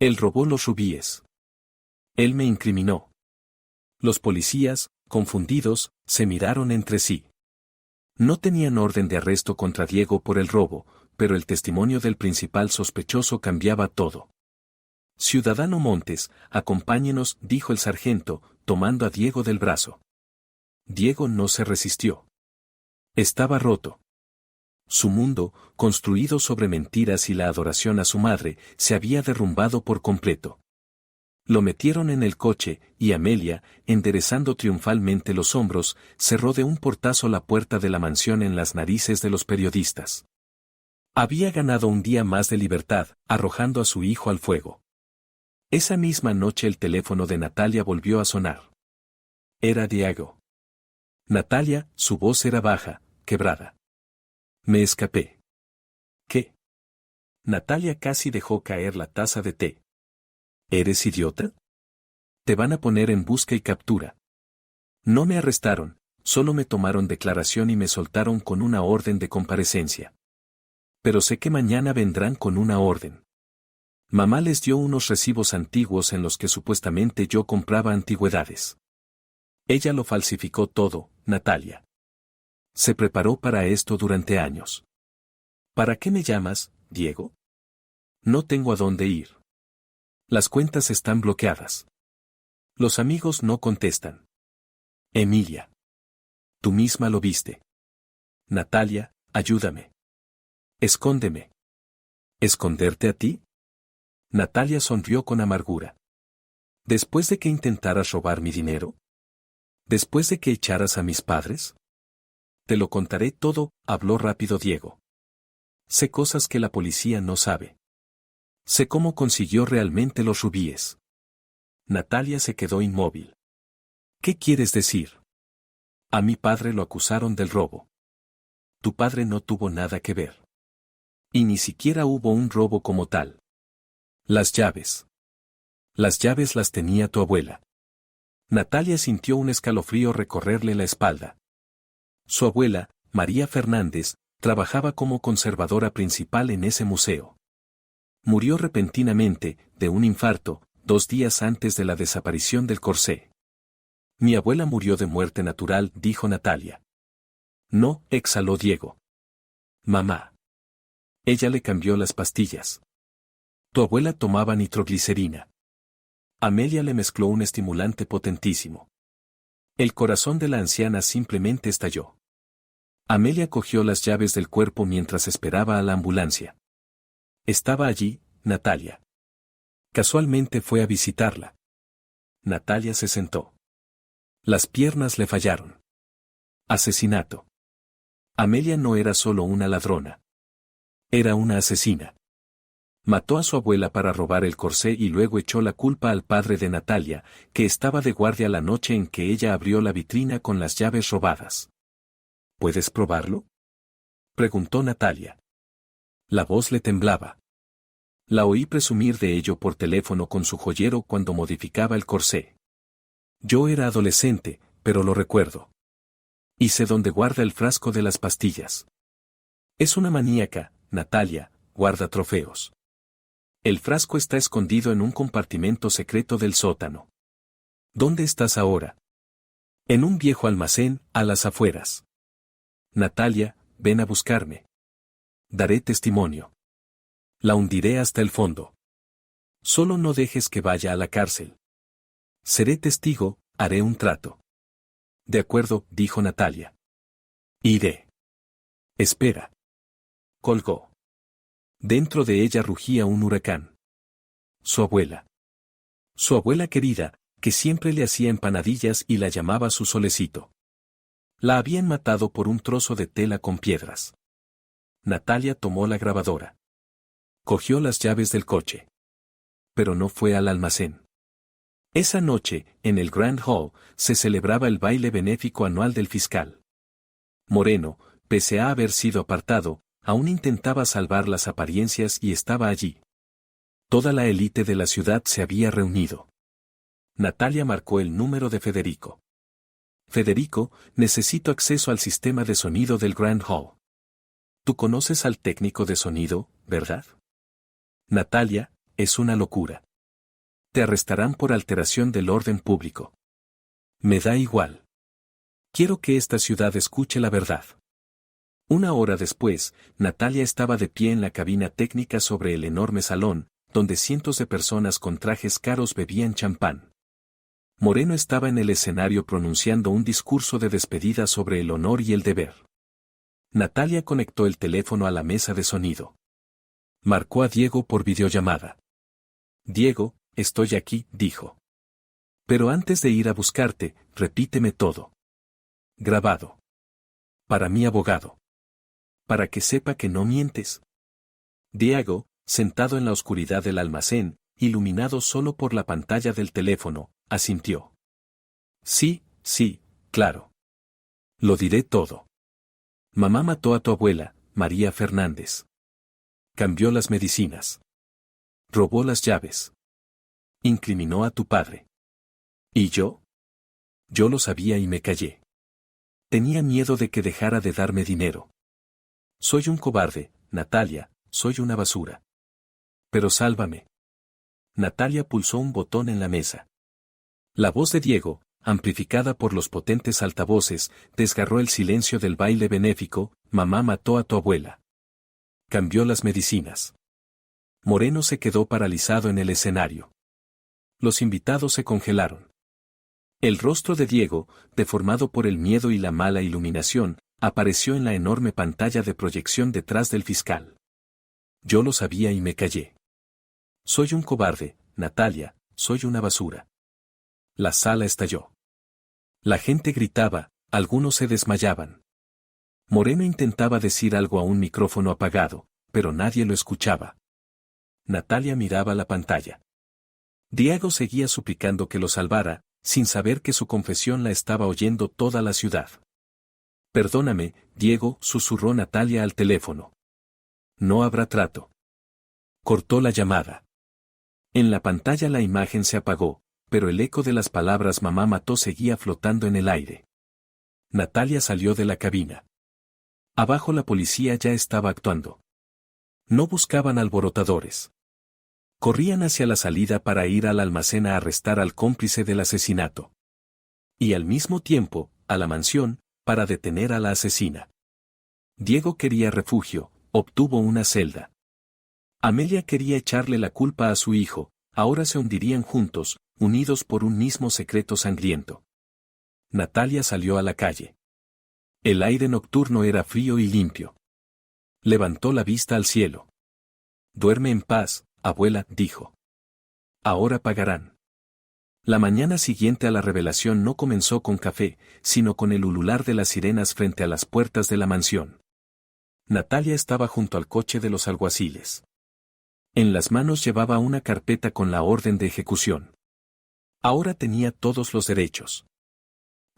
Él robó los rubíes. Él me incriminó. Los policías, confundidos, se miraron entre sí. No tenían orden de arresto contra Diego por el robo, pero el testimonio del principal sospechoso cambiaba todo. Ciudadano Montes, acompáñenos, dijo el sargento, tomando a Diego del brazo. Diego no se resistió. Estaba roto. Su mundo, construido sobre mentiras y la adoración a su madre, se había derrumbado por completo. Lo metieron en el coche, y Amelia, enderezando triunfalmente los hombros, cerró de un portazo la puerta de la mansión en las narices de los periodistas. Había ganado un día más de libertad, arrojando a su hijo al fuego. Esa misma noche el teléfono de Natalia volvió a sonar. Era Diego. Natalia, su voz era baja, quebrada. Me escapé. ¿Qué? Natalia casi dejó caer la taza de té. ¿Eres idiota? Te van a poner en busca y captura. No me arrestaron, solo me tomaron declaración y me soltaron con una orden de comparecencia. Pero sé que mañana vendrán con una orden. Mamá les dio unos recibos antiguos en los que supuestamente yo compraba antigüedades. Ella lo falsificó todo, Natalia. Se preparó para esto durante años. ¿Para qué me llamas, Diego? No tengo a dónde ir. Las cuentas están bloqueadas. Los amigos no contestan. Emilia. Tú misma lo viste. Natalia, ayúdame. Escóndeme. ¿Esconderte a ti? Natalia sonrió con amargura. ¿Después de que intentaras robar mi dinero? ¿Después de que echaras a mis padres? Te lo contaré todo, habló rápido Diego. Sé cosas que la policía no sabe. Sé cómo consiguió realmente los rubíes. Natalia se quedó inmóvil. ¿Qué quieres decir? A mi padre lo acusaron del robo. Tu padre no tuvo nada que ver. Y ni siquiera hubo un robo como tal. Las llaves. Las llaves las tenía tu abuela. Natalia sintió un escalofrío recorrerle la espalda. Su abuela, María Fernández, trabajaba como conservadora principal en ese museo. Murió repentinamente, de un infarto, 2 días antes de la desaparición del corsé. Mi abuela murió de muerte natural, dijo Natalia. No, exhaló Diego. Mamá. Ella le cambió las pastillas. Tu abuela tomaba nitroglicerina. Amelia le mezcló un estimulante potentísimo. El corazón de la anciana simplemente estalló. Amelia cogió las llaves del cuerpo mientras esperaba a la ambulancia. Estaba allí, Natalia. Casualmente fue a visitarla. Natalia se sentó. Las piernas le fallaron. Asesinato. Amelia no era solo una ladrona. Era una asesina. Mató a su abuela para robar el corsé y luego echó la culpa al padre de Natalia, que estaba de guardia la noche en que ella abrió la vitrina con las llaves robadas. ¿Puedes probarlo? Preguntó Natalia. La voz le temblaba. La oí presumir de ello por teléfono con su joyero cuando modificaba el corsé. Yo era adolescente, pero lo recuerdo. Y sé dónde guarda el frasco de las pastillas. Es una maníaca, Natalia, guarda trofeos. El frasco está escondido en un compartimento secreto del sótano. ¿Dónde estás ahora? En un viejo almacén, a las afueras. Natalia, ven a buscarme. Daré testimonio. La hundiré hasta el fondo. Solo no dejes que vaya a la cárcel. Seré testigo, haré un trato. De acuerdo, dijo Natalia. Iré. Espera. Colgó. Dentro de ella rugía un huracán. Su abuela. Su abuela querida, que siempre le hacía empanadillas y la llamaba su solecito. La habían matado por un trozo de tela con piedras. Natalia tomó la grabadora. Cogió las llaves del coche. Pero no fue al almacén. Esa noche, en el Grand Hall, se celebraba el baile benéfico anual del fiscal. Moreno, pese a haber sido apartado, aún intentaba salvar las apariencias y estaba allí. Toda la élite de la ciudad se había reunido. Natalia marcó el número de Federico. Federico, necesito acceso al sistema de sonido del Grand Hall. Tú conoces al técnico de sonido, ¿verdad? Natalia, es una locura. Te arrestarán por alteración del orden público. Me da igual. Quiero que esta ciudad escuche la verdad. Una hora después, Natalia estaba de pie en la cabina técnica sobre el enorme salón, donde cientos de personas con trajes caros bebían champán. Moreno estaba en el escenario pronunciando un discurso de despedida sobre el honor y el deber. Natalia conectó el teléfono a la mesa de sonido. Marcó a Diego por videollamada. Diego, estoy aquí, dijo. Pero antes de ir a buscarte, repíteme todo. Grabado. Para mi abogado. Para que sepa que no mientes. Diego, sentado en la oscuridad del almacén, iluminado solo por la pantalla del teléfono, asintió. Sí, sí, claro. Lo diré todo. Mamá mató a tu abuela, María Fernández. Cambió las medicinas. Robó las llaves. Incriminó a tu padre. ¿Y yo? Yo lo sabía y me callé. Tenía miedo de que dejara de darme dinero. Soy un cobarde, Natalia, soy una basura. Pero sálvame. Natalia pulsó un botón en la mesa. La voz de Diego, amplificada por los potentes altavoces, desgarró el silencio del baile benéfico. Mamá mató a tu abuela. Cambió las medicinas. Moreno se quedó paralizado en el escenario. Los invitados se congelaron. El rostro de Diego, deformado por el miedo y la mala iluminación, apareció en la enorme pantalla de proyección detrás del fiscal. Yo lo sabía y me callé. Soy un cobarde, Natalia, soy una basura. La sala estalló. La gente gritaba, algunos se desmayaban. Moreno intentaba decir algo a un micrófono apagado, pero nadie lo escuchaba. Natalia miraba la pantalla. Diego seguía suplicando que lo salvara, sin saber que su confesión la estaba oyendo toda la ciudad. Perdóname, Diego, susurró Natalia al teléfono. No habrá trato. Cortó la llamada. En la pantalla la imagen se apagó, pero el eco de las palabras mamá mató seguía flotando en el aire. Natalia salió de la cabina. Abajo la policía ya estaba actuando. No buscaban alborotadores. Corrían hacia la salida para ir al almacén a arrestar al cómplice del asesinato. Y al mismo tiempo, a la mansión, para detener a la asesina. Diego quería refugio, obtuvo una celda. Amelia quería echarle la culpa a su hijo, ahora se hundirían juntos, unidos por un mismo secreto sangriento. Natalia salió a la calle. El aire nocturno era frío y limpio. Levantó la vista al cielo. Duerme en paz, abuela, dijo. Ahora pagarán. La mañana siguiente a la revelación no comenzó con café, sino con el ulular de las sirenas frente a las puertas de la mansión. Natalia estaba junto al coche de los alguaciles. En las manos llevaba una carpeta con la orden de ejecución. Ahora tenía todos los derechos.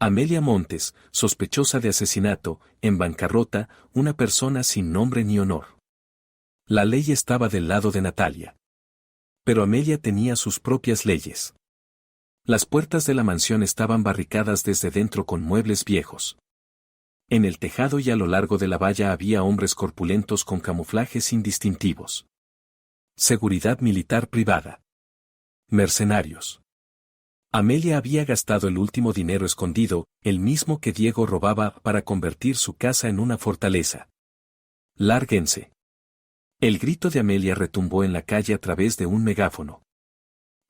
Amelia Montes, sospechosa de asesinato, en bancarrota, una persona sin nombre ni honor. La ley estaba del lado de Natalia. Pero Amelia tenía sus propias leyes. Las puertas de la mansión estaban barricadas desde dentro con muebles viejos. En el tejado y a lo largo de la valla había hombres corpulentos con camuflajes indistintivos. Seguridad militar privada. Mercenarios. Amelia había gastado el último dinero escondido, el mismo que Diego robaba para convertir su casa en una fortaleza. ¡Lárguense! El grito de Amelia retumbó en la calle a través de un megáfono.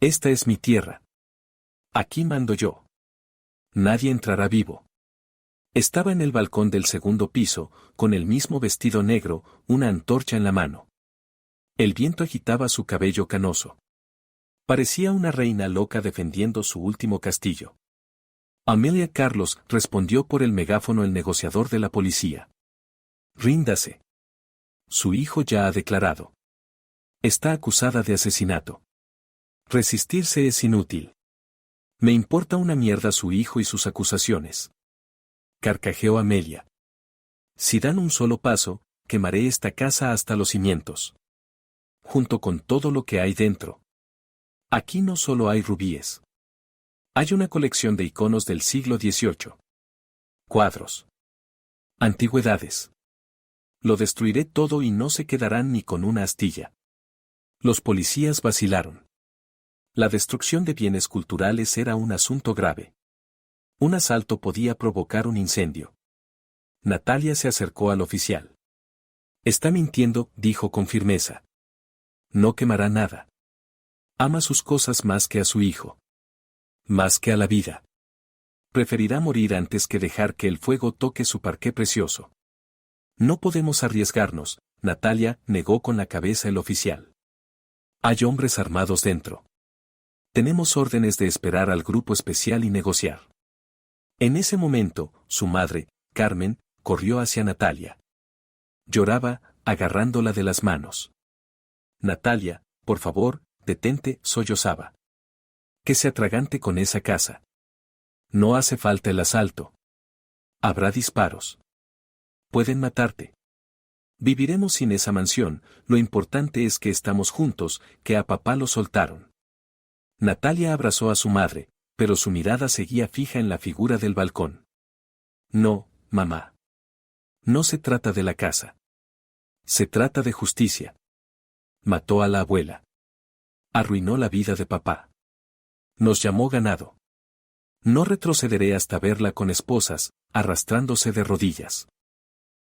Esta es mi tierra. Aquí mando yo. Nadie entrará vivo. Estaba en el balcón del segundo piso, con el mismo vestido negro, una antorcha en la mano. El viento agitaba su cabello canoso. Parecía una reina loca defendiendo su último castillo. Amelia Carlos, respondió por el megáfono el negociador de la policía. Ríndase. Su hijo ya ha declarado. Está acusada de asesinato. Resistirse es inútil. Me importa una mierda su hijo y sus acusaciones. Carcajeó Amelia. Si dan un solo paso, quemaré esta casa hasta los cimientos. Junto con todo lo que hay dentro. Aquí no solo hay rubíes. Hay una colección de iconos del siglo XVIII. Cuadros. Antigüedades. Lo destruiré todo y no se quedarán ni con una astilla. Los policías vacilaron. La destrucción de bienes culturales era un asunto grave. Un asalto podía provocar un incendio. Natalia se acercó al oficial. Está mintiendo, dijo con firmeza. No quemará nada. Ama sus cosas más que a su hijo. Más que a la vida. Preferirá morir antes que dejar que el fuego toque su parqué precioso. No podemos arriesgarnos, Natalia, negó con la cabeza el oficial. Hay hombres armados dentro. Tenemos órdenes de esperar al grupo especial y negociar. En ese momento, su madre, Carmen, corrió hacia Natalia. Lloraba, agarrándola de las manos. Natalia, por favor, detente, sollozaba. Que se atragante con esa casa. No hace falta el asalto. Habrá disparos. Pueden matarte. Viviremos sin esa mansión, lo importante es que estamos juntos, que a papá lo soltaron. Natalia abrazó a su madre, pero su mirada seguía fija en la figura del balcón. No, mamá. No se trata de la casa. Se trata de justicia. Mató a la abuela. Arruinó la vida de papá. Nos llamó ganado. No retrocederé hasta verla con esposas, arrastrándose de rodillas.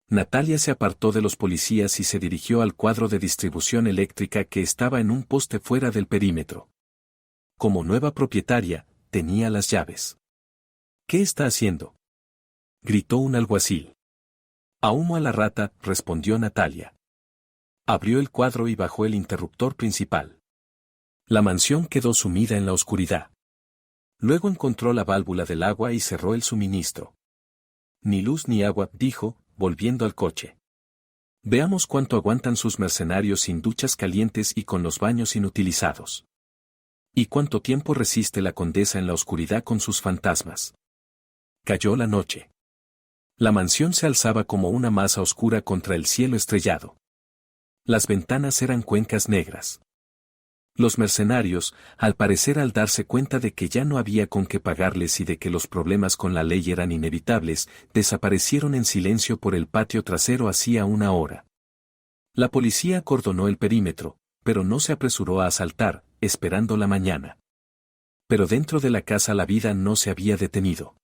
Natalia se apartó de los policías y se dirigió al cuadro de distribución eléctrica que estaba en un poste fuera del perímetro. Como nueva propietaria, tenía las llaves. ¿Qué está haciendo?, gritó un alguacil. Ahumo a la rata, respondió Natalia. Abrió el cuadro y bajó el interruptor principal. La mansión quedó sumida en la oscuridad. Luego encontró la válvula del agua y cerró el suministro. Ni luz ni agua, dijo, volviendo al coche. Veamos cuánto aguantan sus mercenarios sin duchas calientes y con los baños inutilizados. ¿Y cuánto tiempo resiste la condesa en la oscuridad con sus fantasmas? Cayó la noche. La mansión se alzaba como una masa oscura contra el cielo estrellado. Las ventanas eran cuencas negras. Los mercenarios, al parecer al darse cuenta de que ya no había con qué pagarles y de que los problemas con la ley eran inevitables, desaparecieron en silencio por el patio trasero hacía una hora. La policía acordonó el perímetro, pero no se apresuró a asaltar, esperando la mañana. Pero dentro de la casa la vida no se había detenido.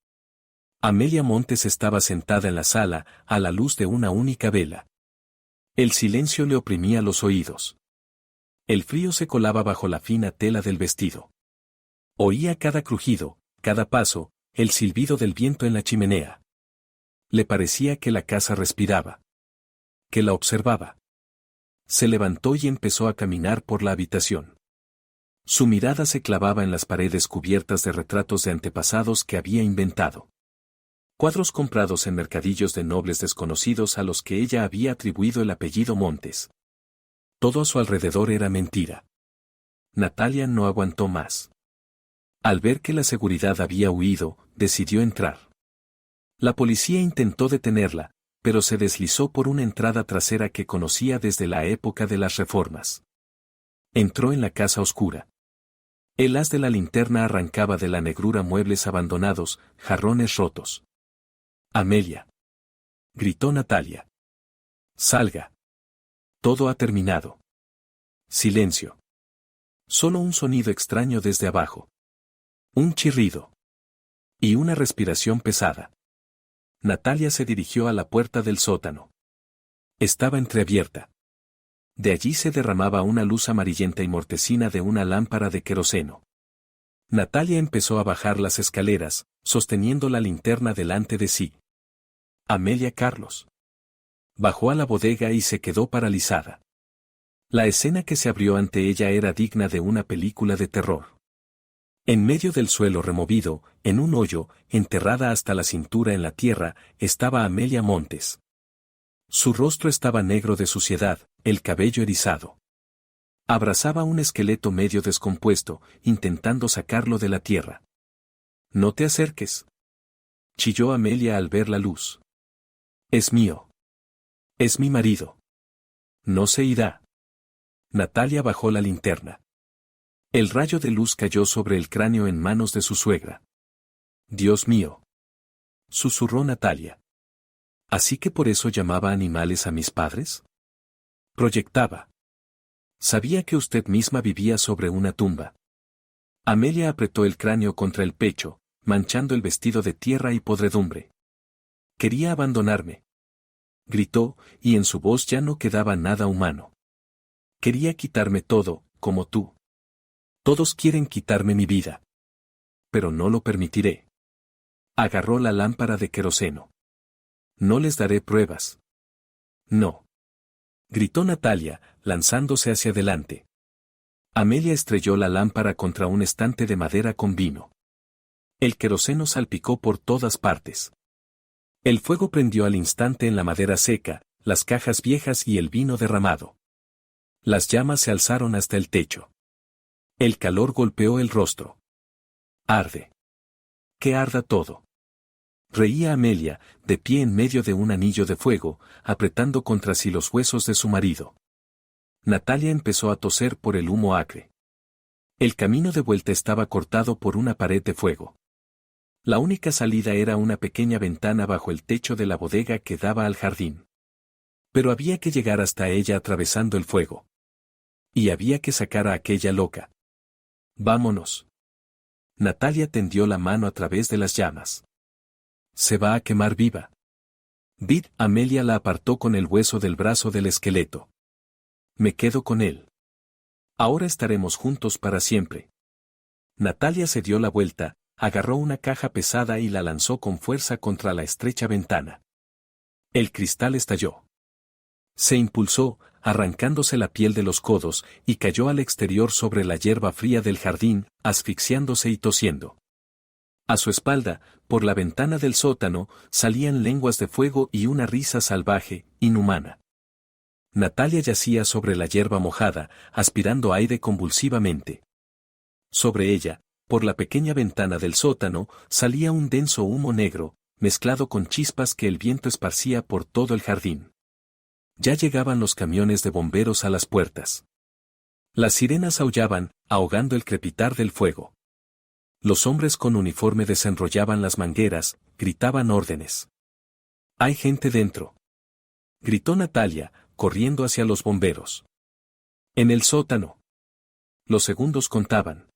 Amelia Montes estaba sentada en la sala, a la luz de una única vela. El silencio le oprimía los oídos. El frío se colaba bajo la fina tela del vestido. Oía cada crujido, cada paso, el silbido del viento en la chimenea. Le parecía que la casa respiraba. Que la observaba. Se levantó y empezó a caminar por la habitación. Su mirada se clavaba en las paredes cubiertas de retratos de antepasados que había inventado. Cuadros comprados en mercadillos de nobles desconocidos a los que ella había atribuido el apellido Montes. Todo a su alrededor era mentira. Natalia no aguantó más. Al ver que la seguridad había huido, decidió entrar. La policía intentó detenerla, pero se deslizó por una entrada trasera que conocía desde la época de las reformas. Entró en la casa oscura. El haz de la linterna arrancaba de la negrura muebles abandonados, jarrones rotos. Amelia, gritó Natalia. Salga. Todo ha terminado. Silencio. Solo un sonido extraño desde abajo. Un chirrido. Y una respiración pesada. Natalia se dirigió a la puerta del sótano. Estaba entreabierta. De allí se derramaba una luz amarillenta y mortecina de una lámpara de queroseno. Natalia empezó a bajar las escaleras, sosteniendo la linterna delante de sí. Amelia Carlos. Bajó a la bodega y se quedó paralizada. La escena que se abrió ante ella era digna de una película de terror. En medio del suelo removido, en un hoyo, enterrada hasta la cintura en la tierra, estaba Amelia Montes. Su rostro estaba negro de suciedad, el cabello erizado. Abrazaba un esqueleto medio descompuesto, intentando sacarlo de la tierra. «No te acerques», chilló Amelia al ver la luz. «Es mío. Es mi marido. No se irá». Natalia bajó la linterna. El rayo de luz cayó sobre el cráneo en manos de su suegra. «Dios mío», susurró Natalia. ¿Así que por eso llamaba animales a mis padres? Proyectaba. Sabía que usted misma vivía sobre una tumba. Amelia apretó el cráneo contra el pecho, manchando el vestido de tierra y podredumbre. Quería abandonarme. Gritó, y en su voz ya no quedaba nada humano. Quería quitarme todo, como tú. Todos quieren quitarme mi vida. Pero no lo permitiré. Agarró la lámpara de queroseno. No les daré pruebas. No. Gritó Natalia, lanzándose hacia adelante. Amelia estrelló la lámpara contra un estante de madera con vino. El queroseno salpicó por todas partes. El fuego prendió al instante en la madera seca, las cajas viejas y el vino derramado. Las llamas se alzaron hasta el techo. El calor golpeó el rostro. Arde. Que arda todo. Reía Amelia, de pie en medio de un anillo de fuego, apretando contra sí los huesos de su marido. Natalia empezó a toser por el humo acre. El camino de vuelta estaba cortado por una pared de fuego. La única salida era una pequeña ventana bajo el techo de la bodega que daba al jardín. Pero había que llegar hasta ella atravesando el fuego. Y había que sacar a aquella loca. «Vámonos». Natalia tendió la mano a través de las llamas. «Se va a quemar viva». Amelia la apartó con el hueso del brazo del esqueleto. «Me quedo con él. Ahora estaremos juntos para siempre». Natalia se dio la vuelta, agarró una caja pesada y la lanzó con fuerza contra la estrecha ventana. El cristal estalló. Se impulsó, arrancándose la piel de los codos, y cayó al exterior sobre la hierba fría del jardín, asfixiándose y tosiendo. A su espalda, por la ventana del sótano, salían lenguas de fuego y una risa salvaje, inhumana. Natalia yacía sobre la hierba mojada, aspirando aire convulsivamente. Sobre ella, por la pequeña ventana del sótano, salía un denso humo negro, mezclado con chispas que el viento esparcía por todo el jardín. Ya llegaban los camiones de bomberos a las puertas. Las sirenas aullaban, ahogando el crepitar del fuego. Los hombres con uniforme desenrollaban las mangueras, gritaban órdenes. «Hay gente dentro», gritó Natalia, corriendo hacia los bomberos. En el sótano. Los segundos contaban.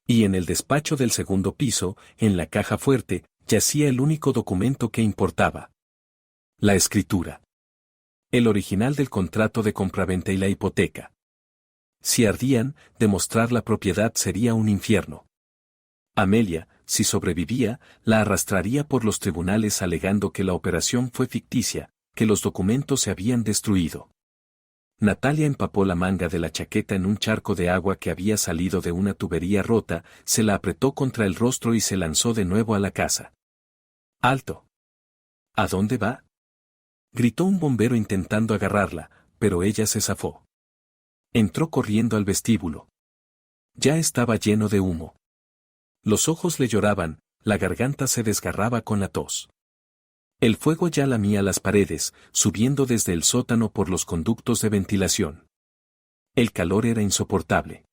Y en el despacho del segundo piso, en la caja fuerte, yacía el único documento que importaba. La escritura. El original del contrato de compraventa y la hipoteca. Si ardían, demostrar la propiedad sería un infierno. Amelia, si sobrevivía, la arrastraría por los tribunales alegando que la operación fue ficticia, que los documentos se habían destruido. Natalia empapó la manga de la chaqueta en un charco de agua que había salido de una tubería rota, se la apretó contra el rostro y se lanzó de nuevo a la casa. «¡Alto! ¿A dónde va?», gritó un bombero intentando agarrarla, pero ella se zafó. Entró corriendo al vestíbulo. Ya estaba lleno de humo. Los ojos le lloraban, la garganta se desgarraba con la tos. El fuego ya lamía las paredes, subiendo desde el sótano por los conductos de ventilación. El calor era insoportable.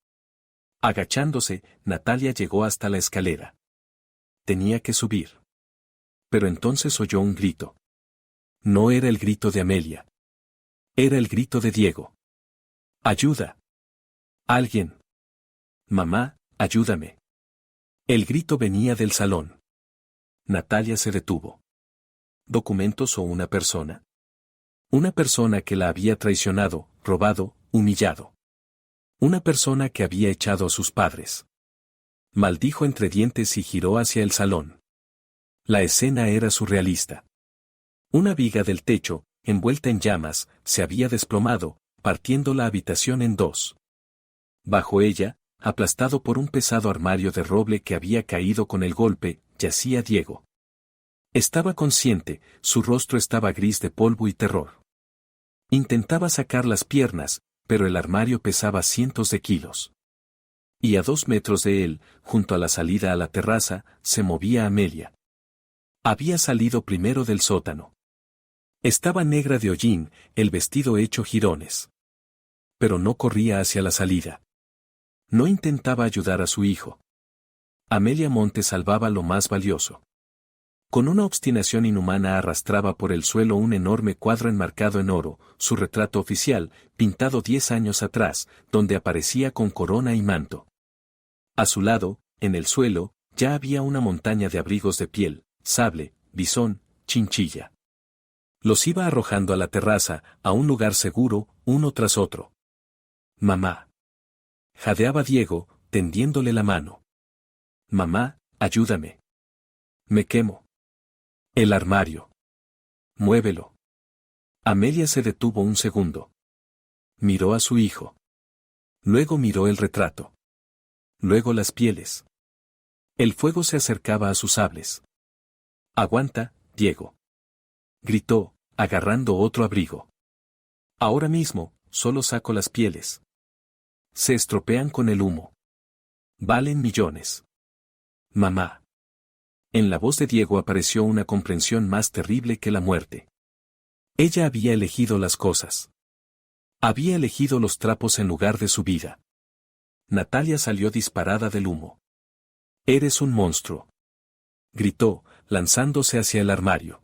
Agachándose, Natalia llegó hasta la escalera. Tenía que subir. Pero entonces oyó un grito. No era el grito de Amelia. Era el grito de Diego. «¡Ayuda! Alguien. Mamá, ayúdame. El grito venía del salón. Natalia se detuvo. ¿Documentos o una persona? Una persona que la había traicionado, robado, humillado. Una persona que había echado a sus padres. Maldijo entre dientes y giró hacia el salón. La escena era surrealista. Una viga del techo, envuelta en llamas, se había desplomado, partiendo la habitación en dos. Bajo ella, aplastado por un pesado armario de roble que había caído con el golpe, yacía Diego. Estaba consciente, su rostro estaba gris de polvo y terror. Intentaba sacar las piernas, pero el armario pesaba cientos de kilos. Y a 2 metros de él, junto a la salida a la terraza, se movía Amelia. Había salido primero del sótano. Estaba negra de hollín, el vestido hecho jirones. Pero no corría hacia la salida. No intentaba ayudar a su hijo. Amelia Monte salvaba lo más valioso. Con una obstinación inhumana arrastraba por el suelo un enorme cuadro enmarcado en oro, su retrato oficial, pintado 10 años atrás, donde aparecía con corona y manto. A su lado, en el suelo, ya había una montaña de abrigos de piel, sable, bisón, chinchilla. Los iba arrojando a la terraza, a un lugar seguro, uno tras otro. Mamá. Jadeaba Diego, tendiéndole la mano. Mamá, ayúdame. Me quemo. El armario. Muévelo. Amelia se detuvo un segundo. Miró a su hijo. Luego miró el retrato. Luego las pieles. El fuego se acercaba a sus sables. Aguanta, Diego. Gritó, agarrando otro abrigo. Ahora mismo, solo saco las pieles. Se estropean con el humo. Valen millones. Mamá. En la voz de Diego apareció una comprensión más terrible que la muerte. Ella había elegido las cosas. Había elegido los trapos en lugar de su vida. Natalia salió disparada del humo. Eres un monstruo. Gritó, lanzándose hacia el armario.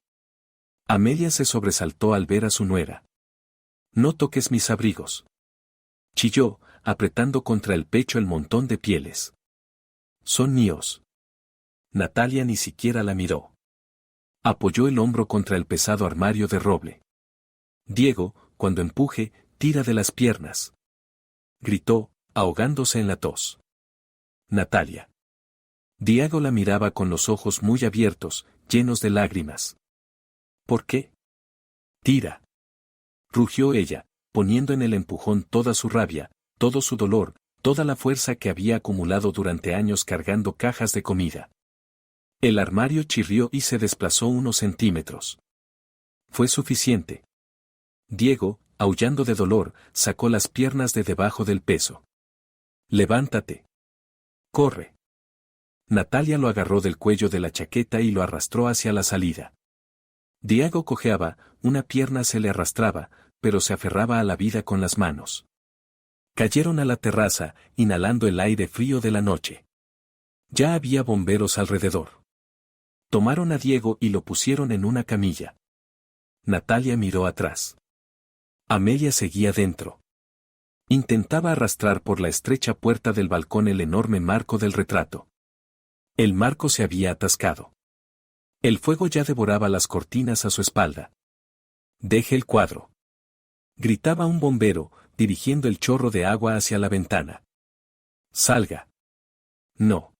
Amelia se sobresaltó al ver a su nuera. No toques mis abrigos. Chilló, apretando contra el pecho el montón de pieles. Son míos. Natalia ni siquiera la miró. Apoyó el hombro contra el pesado armario de roble. Diego, cuando empuje, tira de las piernas. Gritó, ahogándose en la tos. Natalia. Diego la miraba con los ojos muy abiertos, llenos de lágrimas. ¿Por qué? Tira. Rugió ella, poniendo en el empujón toda su rabia, todo su dolor, toda la fuerza que había acumulado durante años cargando cajas de comida. El armario chirrió y se desplazó unos centímetros. Fue suficiente. Diego, aullando de dolor, sacó las piernas de debajo del peso. Levántate. Corre. Natalia lo agarró del cuello de la chaqueta y lo arrastró hacia la salida. Diego cojeaba, una pierna se le arrastraba, pero se aferraba a la vida con las manos. Cayeron a la terraza, inhalando el aire frío de la noche. Ya había bomberos alrededor. Tomaron a Diego y lo pusieron en una camilla. Natalia miró atrás. Amelia seguía dentro. Intentaba arrastrar por la estrecha puerta del balcón el enorme marco del retrato. El marco se había atascado. El fuego ya devoraba las cortinas a su espalda. Deje el cuadro. Gritaba un bombero, dirigiendo el chorro de agua hacia la ventana. Salga. No.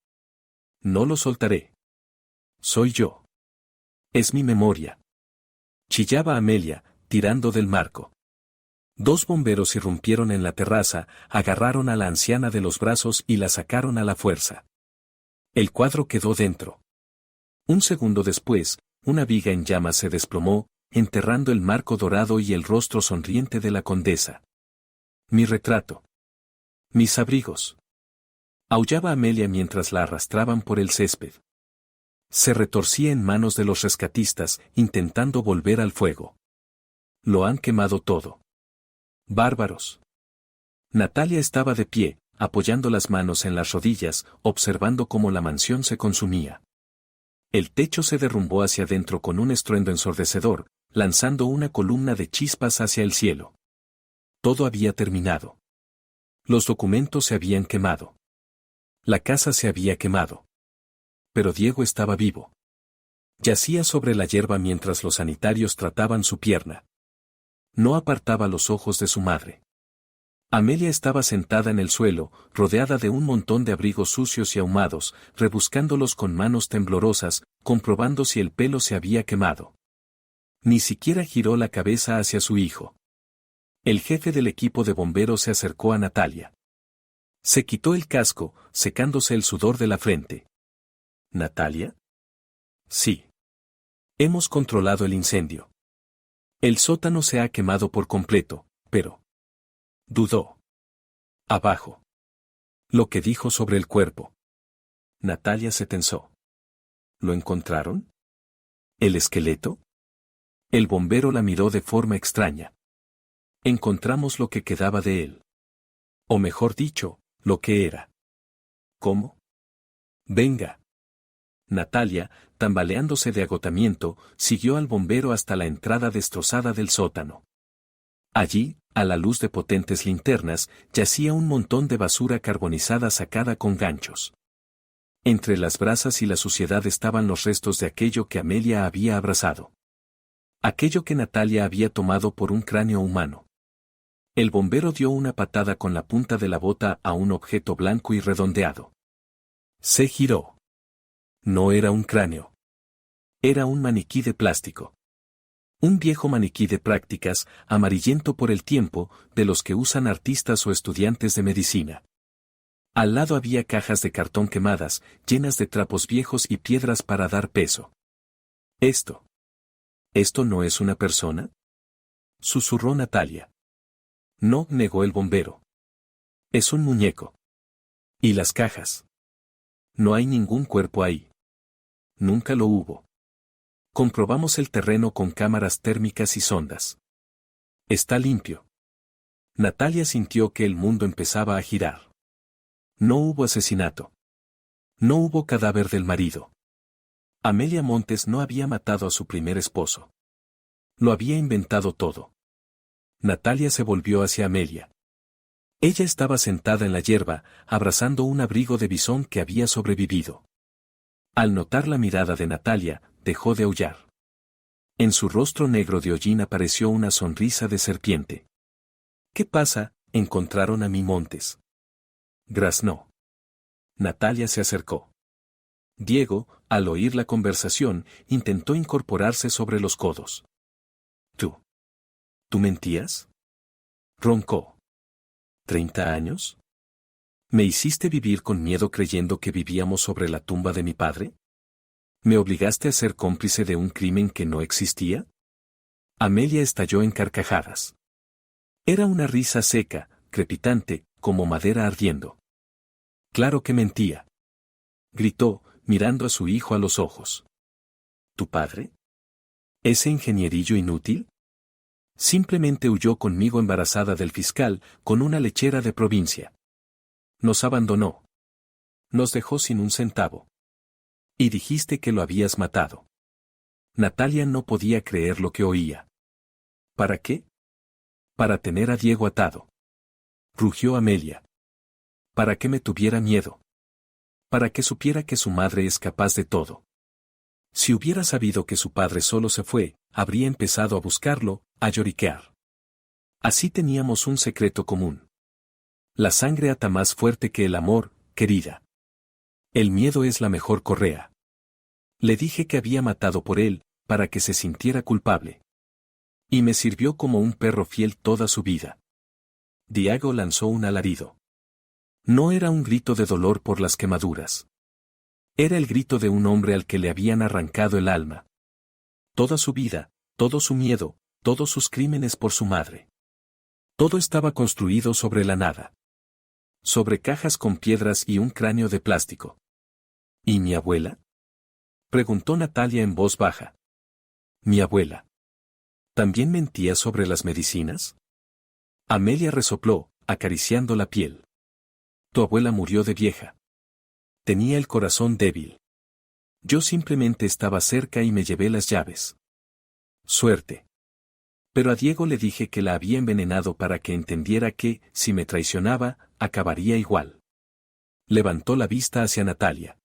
No lo soltaré. Soy yo. Es mi memoria. Chillaba Amelia, tirando del marco. 2 bomberos irrumpieron en la terraza, agarraron a la anciana de los brazos y la sacaron a la fuerza. El cuadro quedó dentro. Un segundo después, una viga en llamas se desplomó, enterrando el marco dorado y el rostro sonriente de la condesa. Mi retrato. Mis abrigos. Aullaba Amelia mientras la arrastraban por el césped. Se retorcía en manos de los rescatistas, intentando volver al fuego. Lo han quemado todo. Bárbaros. Natalia estaba de pie, apoyando las manos en las rodillas, observando cómo la mansión se consumía. El techo se derrumbó hacia adentro con un estruendo ensordecedor, lanzando una columna de chispas hacia el cielo. Todo había terminado. Los documentos se habían quemado. La casa se había quemado. Pero Diego estaba vivo. Yacía sobre la hierba mientras los sanitarios trataban su pierna. No apartaba los ojos de su madre. Amelia estaba sentada en el suelo, rodeada de un montón de abrigos sucios y ahumados, rebuscándolos con manos temblorosas, comprobando si el pelo se había quemado. Ni siquiera giró la cabeza hacia su hijo. El jefe del equipo de bomberos se acercó a Natalia. Se quitó el casco, secándose el sudor de la frente. ¿Natalia? Sí. Hemos controlado el incendio. El sótano se ha quemado por completo, pero... dudó. Abajo. Lo que dijo sobre el cuerpo. Natalia se tensó. ¿Lo encontraron? ¿El esqueleto? El bombero la miró de forma extraña. Encontramos lo que quedaba de él. O mejor dicho, lo que era. ¿Cómo? Venga. Natalia, tambaleándose de agotamiento, siguió al bombero hasta la entrada destrozada del sótano. Allí, a la luz de potentes linternas, yacía un montón de basura carbonizada sacada con ganchos. Entre las brasas y la suciedad estaban los restos de aquello que Amelia había abrazado. Aquello que Natalia había tomado por un cráneo humano. El bombero dio una patada con la punta de la bota a un objeto blanco y redondeado. Se giró. No era un cráneo. Era un maniquí de plástico. Un viejo maniquí de prácticas, amarillento por el tiempo, de los que usan artistas o estudiantes de medicina. Al lado había cajas de cartón quemadas, llenas de trapos viejos y piedras para dar peso. ¿Esto no es una persona? Susurró Natalia. No, negó el bombero. Es un muñeco. ¿Y las cajas? No hay ningún cuerpo ahí. Nunca lo hubo. Comprobamos el terreno con cámaras térmicas y sondas. Está limpio. Natalia sintió que el mundo empezaba a girar. No hubo asesinato. No hubo cadáver del marido. Amelia Montes no había matado a su primer esposo. Lo había inventado todo. Natalia se volvió hacia Amelia. Ella estaba sentada en la hierba, abrazando un abrigo de bisón que había sobrevivido. Al notar la mirada de Natalia, dejó de aullar. En su rostro negro de hollín apareció una sonrisa de serpiente. ¿Qué pasa? ¿Encontraron a mi Montes? Graznó. Natalia se acercó. Diego, al oír la conversación, intentó incorporarse sobre los codos. ¿Tú mentías? Roncó. ¿30 años? ¿Me hiciste vivir con miedo creyendo que vivíamos sobre la tumba de mi padre? ¿Me obligaste a ser cómplice de un crimen que no existía? Amelia estalló en carcajadas. Era una risa seca, crepitante, como madera ardiendo. Claro que mentía. Gritó, mirando a su hijo a los ojos. ¿Tu padre? ¿Ese ingenierillo inútil? Simplemente huyó conmigo embarazada del fiscal, con una lechera de provincia. Nos abandonó. Nos dejó sin un centavo. Y dijiste que lo habías matado. Natalia no podía creer lo que oía. ¿Para qué? Para tener a Diego atado. Rugió Amelia. Para que me tuviera miedo. Para que supiera que su madre es capaz de todo. Si hubiera sabido que su padre solo se fue, habría empezado a buscarlo, a lloriquear. Así teníamos un secreto común. La sangre ata más fuerte que el amor, querida. El miedo es la mejor correa. Le dije que había matado por él, para que se sintiera culpable. Y me sirvió como un perro fiel toda su vida. Diego lanzó un alarido. No era un grito de dolor por las quemaduras. Era el grito de un hombre al que le habían arrancado el alma. Toda su vida, todo su miedo, todos sus crímenes por su madre. Todo estaba construido sobre la nada. Sobre cajas con piedras y un cráneo de plástico. ¿Y mi abuela? Preguntó Natalia en voz baja. ¿Mi abuela? ¿También mentía sobre las medicinas? Amelia resopló, acariciando la piel. Tu abuela murió de vieja. Tenía el corazón débil. Yo simplemente estaba cerca y me llevé las llaves. Suerte. Pero a Diego le dije que la había envenenado para que entendiera que, si me traicionaba, acabaría igual. Levantó la vista hacia Natalia.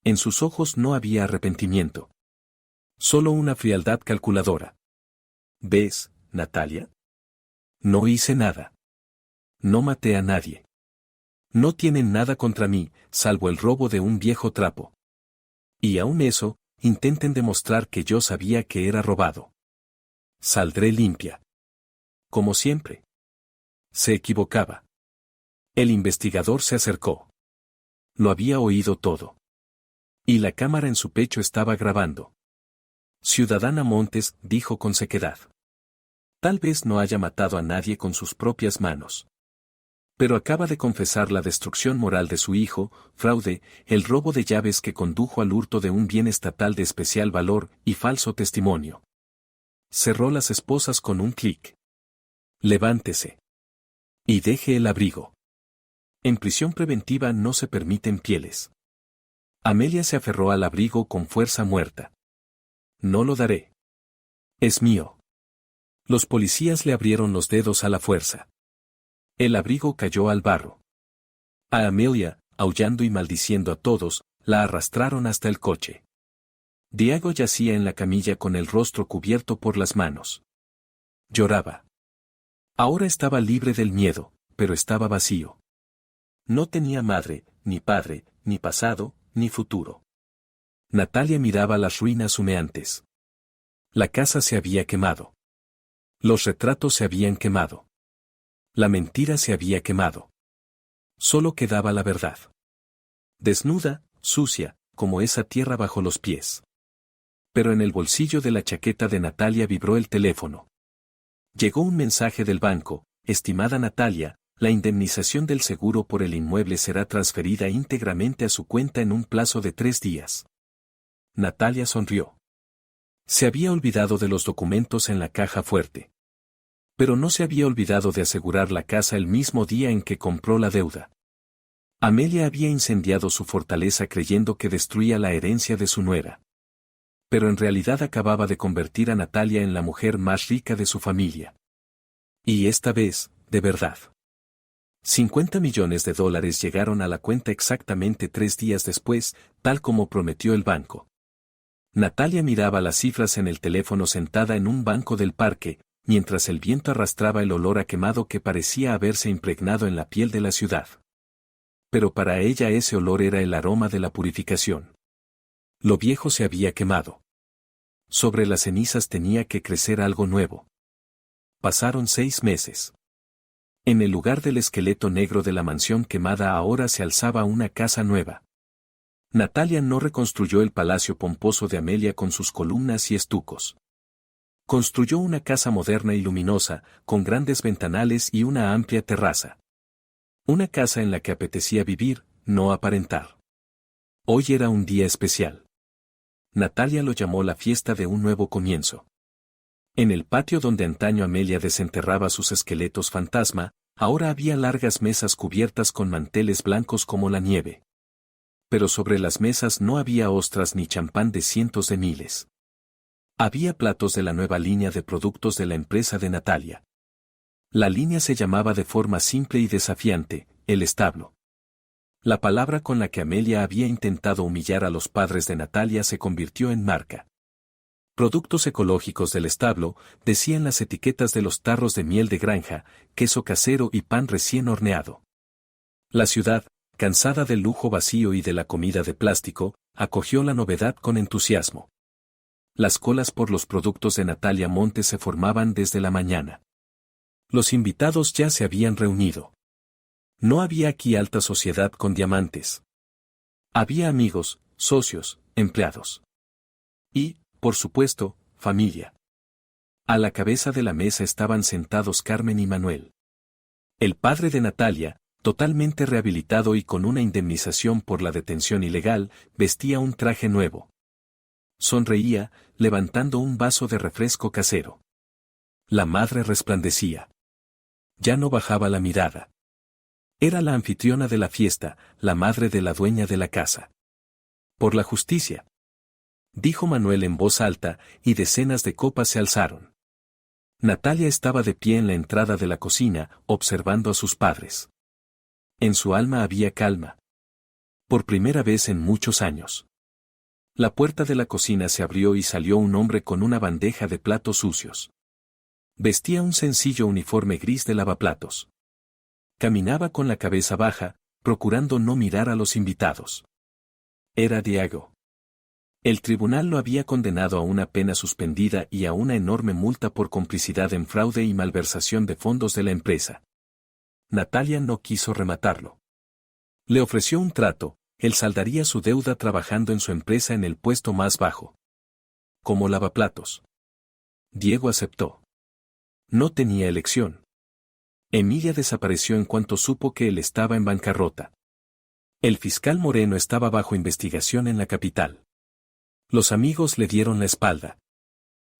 En sus ojos no había arrepentimiento. Solo una frialdad calculadora. ¿Ves, Natalia? No hice nada. No maté a nadie. No tienen nada contra mí, salvo el robo de un viejo trapo. Y aun eso, intenten demostrar que yo sabía que era robado. Saldré limpia. Como siempre. Se equivocaba. El investigador se acercó. Lo había oído todo. Y la cámara en su pecho estaba grabando. Ciudadana Montes, dijo con sequedad. Tal vez no haya matado a nadie con sus propias manos. Pero acaba de confesar la destrucción moral de su hijo, fraude, el robo de llaves que condujo al hurto de un bien estatal de especial valor y falso testimonio. Cerró las esposas con un clic. Levántese. Y deje el abrigo. En prisión preventiva no se permiten pieles. Amelia se aferró al abrigo con fuerza muerta. No lo daré. Es mío. Los policías le abrieron los dedos a la fuerza. El abrigo cayó al barro. A Amelia, aullando y maldiciendo a todos, la arrastraron hasta el coche. Diego yacía en la camilla con el rostro cubierto por las manos. Lloraba. Ahora estaba libre del miedo, pero estaba vacío. No tenía madre, ni padre, ni pasado, ni futuro. Natalia miraba las ruinas humeantes. La casa se había quemado. Los retratos se habían quemado. La mentira se había quemado. Solo quedaba la verdad. Desnuda, sucia, como esa tierra bajo los pies. Pero en el bolsillo de la chaqueta de Natalia vibró el teléfono. Llegó un mensaje del banco: estimada Natalia, la indemnización del seguro por el inmueble será transferida íntegramente a su cuenta en un plazo de 3 días. Natalia sonrió. Se había olvidado de los documentos en la caja fuerte. Pero no se había olvidado de asegurar la casa el mismo día en que compró la deuda. Amelia había incendiado su fortaleza creyendo que destruía la herencia de su nuera. Pero en realidad acababa de convertir a Natalia en la mujer más rica de su familia. Y esta vez, de verdad. $50 millones llegaron a la cuenta exactamente 3 días después, tal como prometió el banco. Natalia miraba las cifras en el teléfono sentada en un banco del parque, mientras el viento arrastraba el olor a quemado que parecía haberse impregnado en la piel de la ciudad. Pero para ella ese olor era el aroma de la purificación. Lo viejo se había quemado. Sobre las cenizas tenía que crecer algo nuevo. Pasaron 6 meses. En el lugar del esqueleto negro de la mansión quemada ahora se alzaba una casa nueva. Natalia no reconstruyó el palacio pomposo de Amelia con sus columnas y estucos. Construyó una casa moderna y luminosa, con grandes ventanales y una amplia terraza. Una casa en la que apetecía vivir, no aparentar. Hoy era un día especial. Natalia lo llamó la fiesta de un nuevo comienzo. En el patio donde antaño Amelia desenterraba sus esqueletos fantasma, ahora había largas mesas cubiertas con manteles blancos como la nieve. Pero sobre las mesas no había ostras ni champán de cientos de miles. Había platos de la nueva línea de productos de la empresa de Natalia. La línea se llamaba de forma simple y desafiante, el establo. La palabra con la que Amelia había intentado humillar a los padres de Natalia se convirtió en marca. Productos ecológicos del establo, decían las etiquetas de los tarros de miel de granja, queso casero y pan recién horneado. La ciudad, cansada del lujo vacío y de la comida de plástico, acogió la novedad con entusiasmo. Las colas por los productos de Natalia Montes se formaban desde la mañana. Los invitados ya se habían reunido. No había aquí alta sociedad con diamantes. Había amigos, socios, empleados. Y, por supuesto, familia. A la cabeza de la mesa estaban sentados Carmen y Manuel. El padre de Natalia, totalmente rehabilitado y con una indemnización por la detención ilegal, vestía un traje nuevo. Sonreía, levantando un vaso de refresco casero. La madre resplandecía. Ya no bajaba la mirada. Era la anfitriona de la fiesta, la madre de la dueña de la casa. Por la justicia, dijo Manuel en voz alta, y decenas de copas se alzaron. Natalia estaba de pie en la entrada de la cocina, observando a sus padres. En su alma había calma. Por primera vez en muchos años. La puerta de la cocina se abrió y salió un hombre con una bandeja de platos sucios. Vestía un sencillo uniforme gris de lavaplatos. Caminaba con la cabeza baja, procurando no mirar a los invitados. Era Diego. El tribunal lo había condenado a una pena suspendida y a una enorme multa por complicidad en fraude y malversación de fondos de la empresa. Natalia no quiso rematarlo. Le ofreció un trato, él saldaría su deuda trabajando en su empresa en el puesto más bajo. Como lavaplatos. Diego aceptó. No tenía elección. Emilia desapareció en cuanto supo que él estaba en bancarrota. El fiscal Moreno estaba bajo investigación en la capital. Los amigos le dieron la espalda.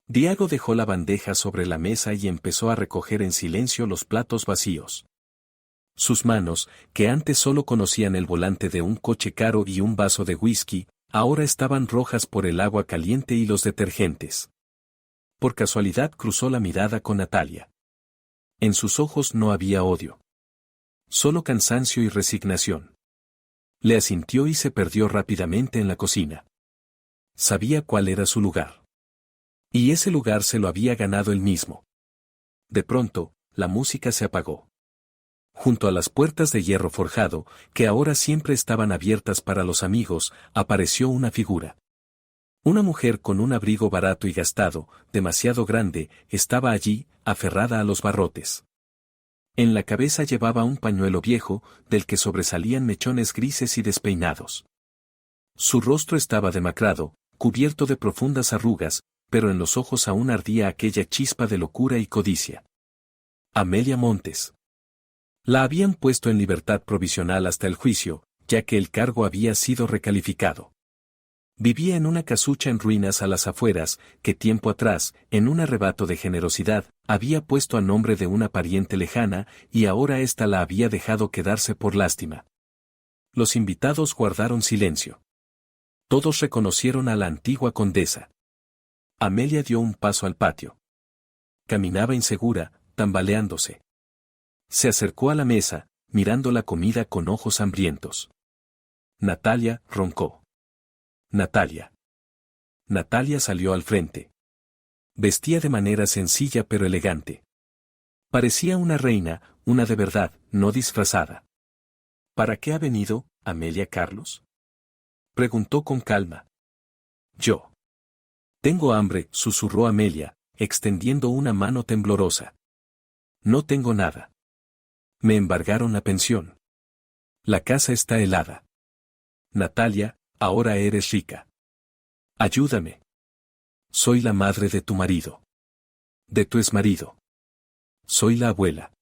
Diego dejó la bandeja sobre la mesa y empezó a recoger en silencio los platos vacíos. Sus manos, que antes solo conocían el volante de un coche caro y un vaso de whisky, ahora estaban rojas por el agua caliente y los detergentes. Por casualidad cruzó la mirada con Natalia. En sus ojos no había odio. Solo cansancio y resignación. Le asintió y se perdió rápidamente en la cocina. Sabía cuál era su lugar. Y ese lugar se lo había ganado él mismo. De pronto, la música se apagó. Junto a las puertas de hierro forjado, que ahora siempre estaban abiertas para los amigos, apareció una figura. Una mujer con un abrigo barato y gastado, demasiado grande, estaba allí, aferrada a los barrotes. En la cabeza llevaba un pañuelo viejo, del que sobresalían mechones grises y despeinados. Su rostro estaba demacrado, cubierto de profundas arrugas, pero en los ojos aún ardía aquella chispa de locura y codicia. Amelia Montes. La habían puesto en libertad provisional hasta el juicio, ya que el cargo había sido recalificado. Vivía en una casucha en ruinas a las afueras, que tiempo atrás, en un arrebato de generosidad, había puesto a nombre de una pariente lejana, y ahora ésta la había dejado quedarse por lástima. Los invitados guardaron silencio. Todos reconocieron a la antigua condesa. Amelia dio un paso al patio. Caminaba insegura, tambaleándose. Se acercó a la mesa, mirando la comida con ojos hambrientos. Natalia roncó. Natalia. Natalia salió al frente. Vestía de manera sencilla pero elegante. Parecía una reina, una de verdad, no disfrazada. ¿Para qué ha venido, Amelia Carlos? Preguntó con calma. Yo. Tengo hambre, susurró Amelia, extendiendo una mano temblorosa. No tengo nada. Me embargaron la pensión. La casa está helada. Natalia, ahora eres rica. Ayúdame. Soy la madre de tu marido. De tu exmarido. Soy la abuela.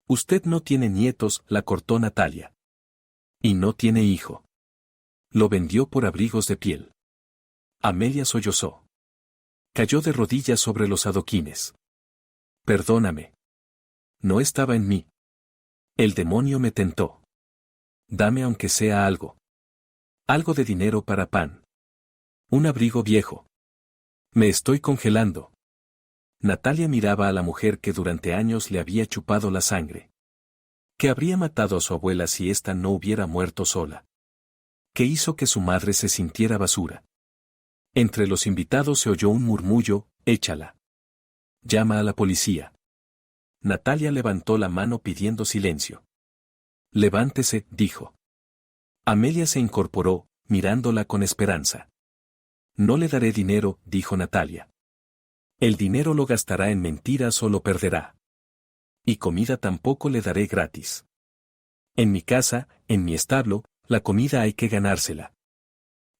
Usted no tiene nietos, la cortó Natalia. Y no tiene hijo. Lo vendió por abrigos de piel. Amelia sollozó. Cayó de rodillas sobre los adoquines. Perdóname. No estaba en mí. El demonio me tentó. Dame aunque sea algo. Algo de dinero para pan. Un abrigo viejo. Me estoy congelando. Natalia miraba a la mujer que durante años le había chupado la sangre. ¿Qué habría matado a su abuela si ésta no hubiera muerto sola? ¿Qué hizo que su madre se sintiera basura? Entre los invitados se oyó un murmullo, échala. Llama a la policía. Natalia levantó la mano pidiendo silencio. Levántese, dijo. Amelia se incorporó, mirándola con esperanza. No le daré dinero, dijo Natalia. El dinero lo gastará en mentiras o lo perderá. Y comida tampoco le daré gratis. En mi casa, en mi establo, la comida hay que ganársela.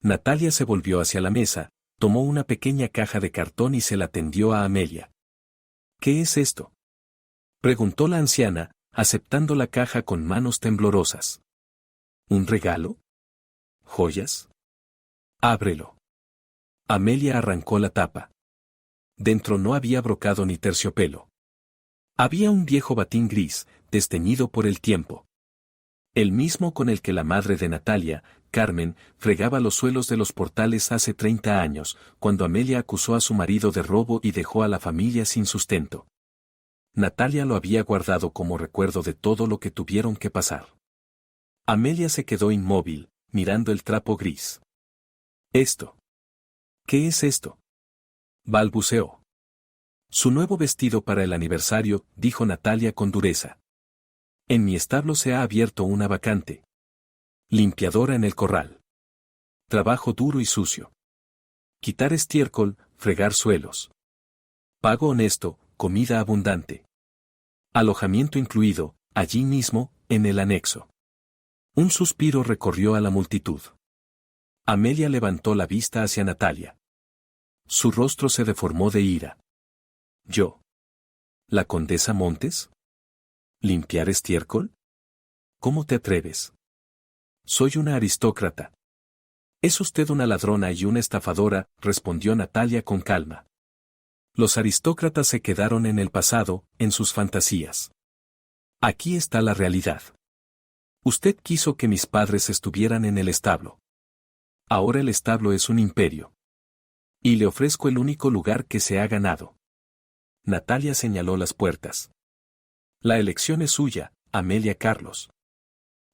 Natalia se volvió hacia la mesa, tomó una pequeña caja de cartón y se la tendió a Amelia. ¿Qué es esto?, preguntó la anciana, aceptando la caja con manos temblorosas. ¿Un regalo? ¿Joyas? Ábrelo. Amelia arrancó la tapa. Dentro no había brocado ni terciopelo. Había un viejo batín gris, desteñido por el tiempo. El mismo con el que la madre de Natalia, Carmen, fregaba los suelos de los portales hace 30 años, cuando Amelia acusó a su marido de robo y dejó a la familia sin sustento. Natalia lo había guardado como recuerdo de todo lo que tuvieron que pasar. Amelia se quedó inmóvil, mirando el trapo gris. ¿Esto? ¿Qué es esto? Balbuceó. Su nuevo vestido para el aniversario, dijo Natalia con dureza. En mi establo se ha abierto una vacante. Limpiadora en el corral. Trabajo duro y sucio. Quitar estiércol, fregar suelos. Pago honesto, comida abundante. Alojamiento incluido, allí mismo, en el anexo. Un suspiro recorrió a la multitud. Amelia levantó la vista hacia Natalia. Su rostro se deformó de ira. ¿Yo? ¿La condesa Montes? ¿Limpiar estiércol? ¿Cómo te atreves? Soy una aristócrata. Es usted una ladrona y una estafadora, respondió Natalia con calma. Los aristócratas se quedaron en el pasado, en sus fantasías. Aquí está la realidad. Usted quiso que mis padres estuvieran en el establo. Ahora el establo es un imperio. Y le ofrezco el único lugar que se ha ganado. Natalia señaló las puertas. La elección es suya, Amelia Carlos.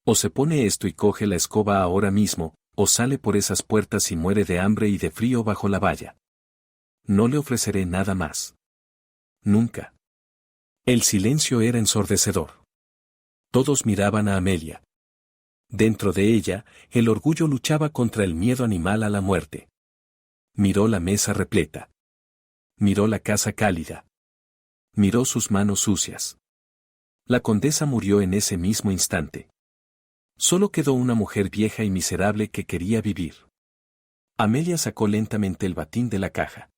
O se pone esto y coge la escoba ahora mismo, o sale por esas puertas y muere de hambre y de frío bajo la valla. No le ofreceré nada más. Nunca. El silencio era ensordecedor. Todos miraban a Amelia. Dentro de ella, el orgullo luchaba contra el miedo animal a la muerte. Miró la mesa repleta. Miró la casa cálida. Miró sus manos sucias. La condesa murió en ese mismo instante. Solo quedó una mujer vieja y miserable que quería vivir. Amelia sacó lentamente el batín de la caja.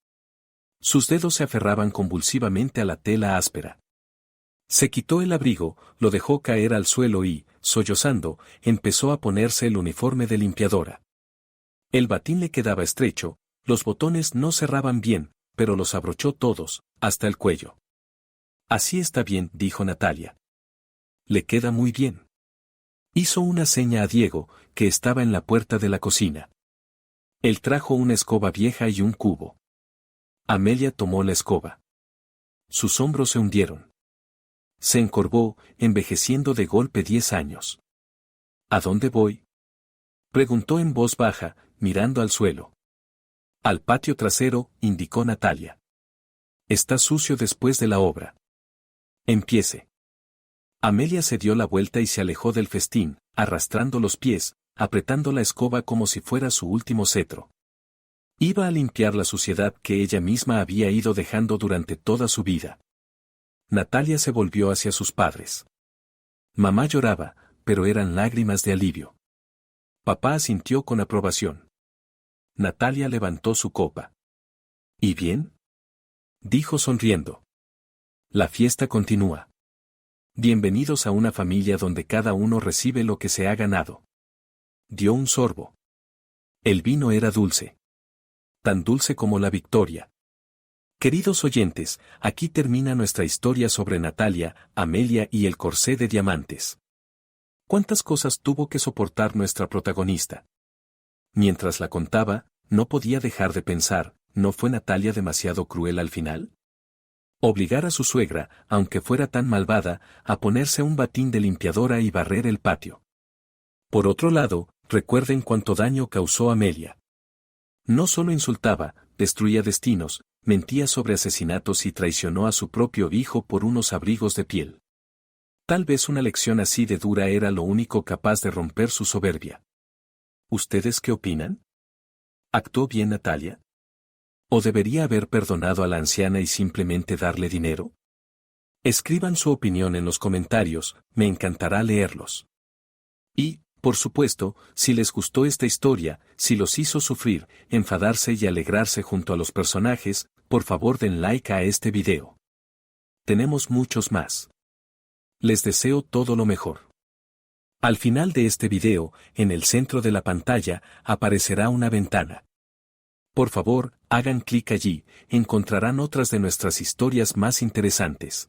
Sus dedos se aferraban convulsivamente a la tela áspera. Se quitó el abrigo, lo dejó caer al suelo y, sollozando, empezó a ponerse el uniforme de limpiadora. El batín le quedaba estrecho, los botones no cerraban bien, pero los abrochó todos, hasta el cuello. Así está bien, dijo Natalia. Le queda muy bien. Hizo una seña a Diego, que estaba en la puerta de la cocina. Él trajo una escoba vieja y un cubo. Amelia tomó la escoba. Sus hombros se hundieron. Se encorvó, envejeciendo de golpe 10 años. ¿A dónde voy? Preguntó en voz baja, mirando al suelo. Al patio trasero, indicó Natalia. Está sucio después de la obra. Empiece. Amelia se dio la vuelta y se alejó del festín, arrastrando los pies, apretando la escoba como si fuera su último cetro. Iba a limpiar la suciedad que ella misma había ido dejando durante toda su vida. Natalia se volvió hacia sus padres. Mamá lloraba, pero eran lágrimas de alivio. Papá asintió con aprobación. Natalia levantó su copa. ¿Y bien? Dijo sonriendo. La fiesta continúa. Bienvenidos a una familia donde cada uno recibe lo que se ha ganado. Dio un sorbo. El vino era dulce. Tan dulce como la victoria. Queridos oyentes, aquí termina nuestra historia sobre Natalia, Amelia y el corsé de diamantes. ¿Cuántas cosas tuvo que soportar nuestra protagonista? Mientras la contaba, no podía dejar de pensar, ¿no fue Natalia demasiado cruel al final? Obligar a su suegra, aunque fuera tan malvada, a ponerse un batín de limpiadora y barrer el patio. Por otro lado, recuerden cuánto daño causó Amelia. No solo insultaba, destruía destinos, mentía sobre asesinatos y traicionó a su propio hijo por unos abrigos de piel. Tal vez una lección así de dura era lo único capaz de romper su soberbia. ¿Ustedes qué opinan? ¿Actuó bien Natalia? ¿O debería haber perdonado a la anciana y simplemente darle dinero? Escriban su opinión en los comentarios, me encantará leerlos. Y, por supuesto, si les gustó esta historia, si los hizo sufrir, enfadarse y alegrarse junto a los personajes, por favor den like a este video. Tenemos muchos más. Les deseo todo lo mejor. Al final de este video, en el centro de la pantalla, aparecerá una ventana. Por favor, hagan clic allí, encontrarán otras de nuestras historias más interesantes.